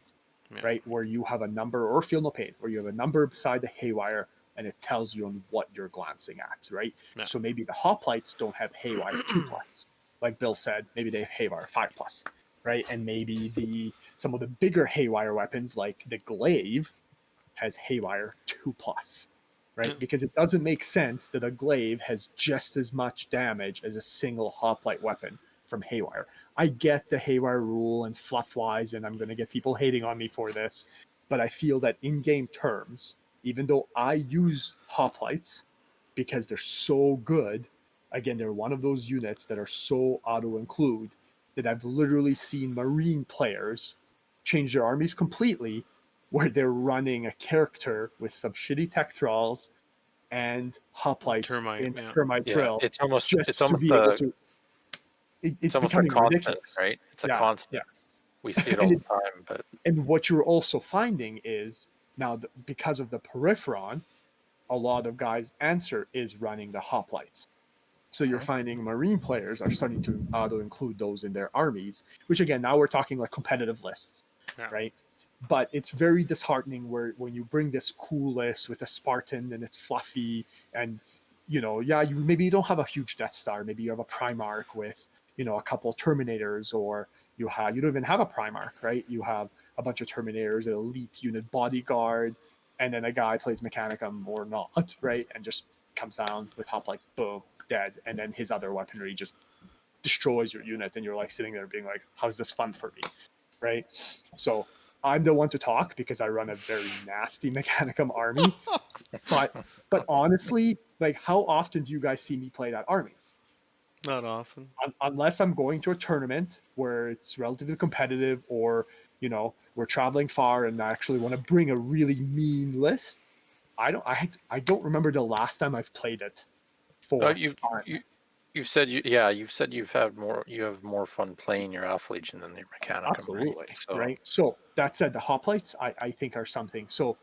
right? Where you have a number, or Feel No Pain, where you have a number beside the Haywire, and it tells you on what you're glancing at, right? So maybe the hoplites don't have Haywire 2+, like Bill said. Maybe they have Haywire 5+, right? And maybe some of the bigger Haywire weapons, like the Glaive, has Haywire 2+, right? Because it doesn't make sense that a Glaive has just as much damage as a single hoplite weapon from Haywire. I get the Haywire rule and fluff-wise, and I'm going to get people hating on me for this, but I feel that in-game terms, even though I use hoplites because they're so good, again, they're one of those units that are so auto-include that I've literally seen Marine players change their armies completely, where they're running a character with some shitty tech thralls and hoplites in a termite drill. It's almost it's It's almost a becoming constant, ridiculous. right? It's a Yeah, constant. We see it all And the it, time, but and what you're also finding is now because of the peripheron, a lot of guys' answer is running the hoplites. So you're finding Marine players are starting to include those in their armies, which again, now we're talking like competitive lists, Yeah. right? But it's very disheartening where when you bring this cool list with a Spartan and it's fluffy and you don't have a huge Death Star, maybe you have a Primarch with a couple of Terminators, or you don't even have a Primarch, right? You have a bunch of Terminators, an elite unit bodyguard, and then a guy plays Mechanicum or not, right? And just comes down with hoplites, boom, dead, and then his other weaponry just destroys your unit, and you're like sitting there being like, how's this fun for me, right? So I'm the one to talk because I run a very nasty Mechanicum army, but honestly, like, how often do you guys see me play that army? Not often. Unless I'm going to a tournament where it's relatively competitive, or we're traveling far and I actually want to bring a really mean list. I don't remember the last time I've played it oh, for you've fun. you've said you have more fun playing your Alpha Legion than your Mechanicum, right? Absolutely. So Right. So that said, the hoplites I think are something. So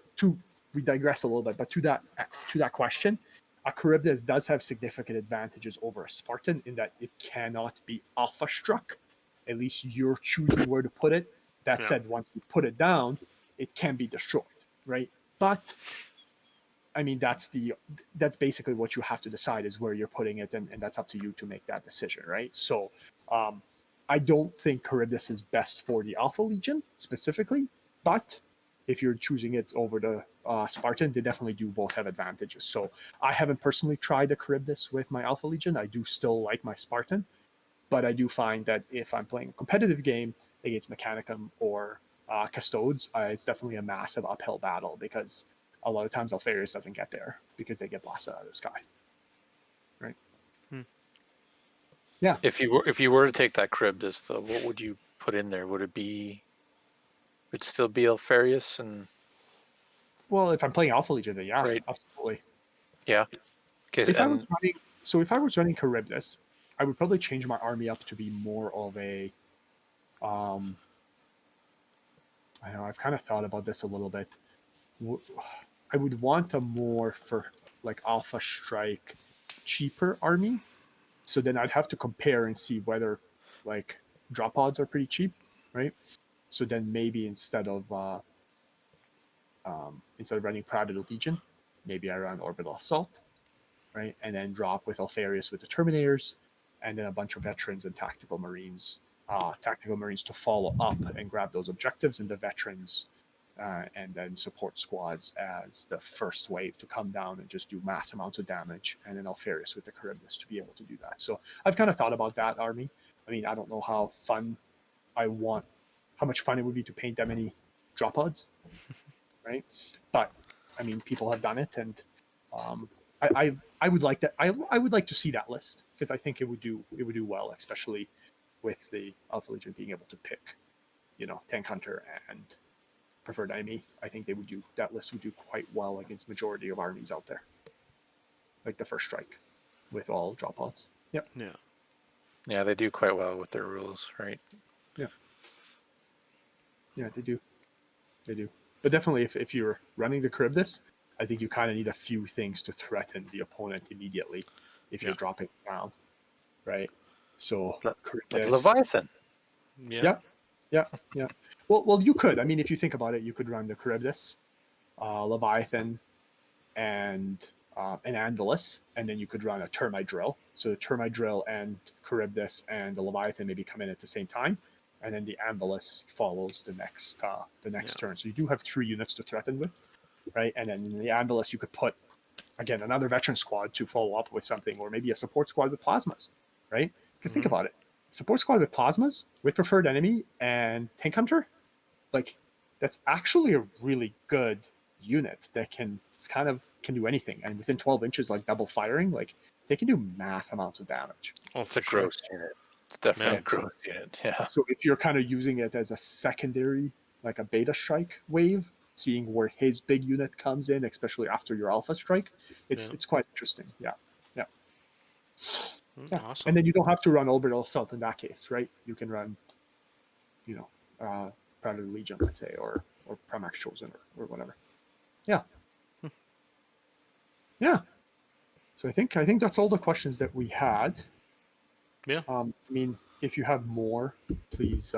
we digress a little bit, but to that question, a Charybdis does have significant advantages over a Spartan in that it cannot be alpha struck. At least you're choosing where to put it. That Yeah. said, once you put it down, it can be destroyed. Right. But I mean, that's basically what you have to decide is where you're putting it, and that's up to you to make that decision, right? So, I don't think Charybdis is best for the Alpha Legion specifically, but if you're choosing it over the Spartan, they definitely do both have advantages. So, I haven't personally tried the Charybdis with my Alpha Legion. I do still like my Spartan, but I do find that if I'm playing a competitive game against Mechanicum or Custodes, it's definitely a massive uphill battle because a lot of times Alfarius doesn't get there because they get blasted out of the sky. Right? Hmm. Yeah. if you were to take that Charybdis, though, what would you put in there? Would it still be Alfarius and Well, if I'm playing Alpha Legion, then yeah, right? absolutely. Yeah. Okay. If I was And running, so if I was running Charybdis, I would probably change my army up to be more of a. I know I've kind of thought about this a little bit. I would want a more for like Alpha Strike, cheaper army. So then I'd have to compare and see whether like drop odds are pretty cheap, right? So then maybe instead of running Private Legion, maybe I run Orbital Assault, right? And then drop with Alfarius with the Terminators, and then a bunch of veterans and tactical marines to follow up and grab those objectives, and the veterans and then support squads as the first wave to come down and just do mass amounts of damage, and then Alfarius with the Charybdis to be able to do that. So I've kind of thought about that army. I mean, I don't know how much fun it would be to paint that many drop odds, right? But I mean, people have done it, and um, I would like that. I would like to see that list because I think it would do well, especially with the Alpha Legion being able to pick, Tank Hunter and Preferred Enemy. I think that list would do quite well against majority of armies out there, like the First Strike with all drop odds. Yep. Yeah. yeah, they do quite well with their rules, right? Yeah. Yeah, they do. They do. But definitely, if you're running the Charybdis, I think you kind of need a few things to threaten the opponent immediately if you're Yeah. dropping down, right? So Like Charybdis, Leviathan. Yeah. yeah, yeah, yeah. Well, you could. I mean, if you think about it, you could run the Charybdis, Leviathan, and an Andalus, and then you could run a Termite Drill. So the Termite Drill and Charybdis and the Leviathan maybe come in at the same time, and then the Andalus follows the next turn. So you do have 3 units to threaten with, right? And then in the Andalus, you could put again another veteran squad to follow up with something, or maybe a support squad with plasmas, right? Because think about it, support squad with plasmas with Preferred Enemy and Tank Hunter, like that's actually a really good unit that can do anything, and within 12 inches, like double firing, like they can do mass amounts of damage. Oh, It's for a sure. gross unit. It's definitely Yeah. a gross unit. Yeah. So if you're kind of using it as a secondary, like a beta strike wave, seeing where his big unit comes in, especially after your alpha strike, it's quite interesting. Yeah, yeah. Yeah. Awesome. And then you don't have to run Orbital Assault in that case, right? You can run, Predator Legion, let's say, or Primax Chosen or whatever. Yeah. Yeah. So I think that's all the questions that we had. Yeah. I mean, if you have more, please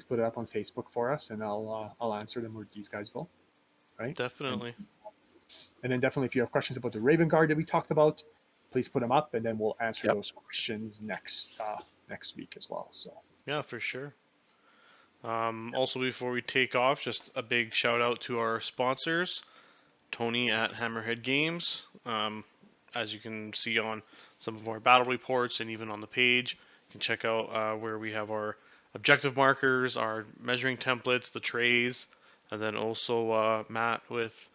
put it up on Facebook for us, and I'll answer them where these guys go. Right. Definitely. And then definitely, if you have questions about the Ravenguard that we talked about, please put them up, and then we'll answer Yep. those questions next week as well. So Yeah, for sure. Also, before we take off, just a big shout out to our sponsors, Tony at Hammerhead Games. As you can see on some of our battle reports and even on the page, you can check out where we have our objective markers, our measuring templates, the trays, and then also Matt with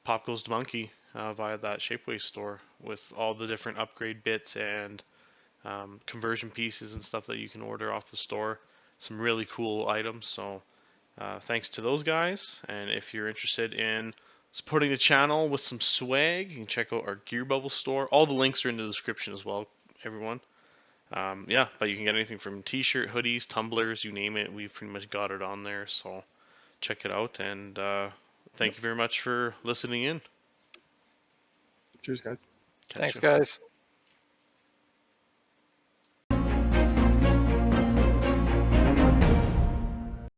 Pop Goes the Monkey via that Shapeways store with all the different upgrade bits and conversion pieces and stuff that you can order off the store. Some really cool items. So thanks to those guys. And if you're interested in supporting the channel with some swag, you can check out our Gear Bubble store. All the links are in the description as well, everyone. Yeah, but you can get anything from t-shirt, hoodies, tumblers, you name it. We've pretty much got it on there. So check it out. And thank you very much for listening in. cheers, guys. Catch Thanks, ya. guys.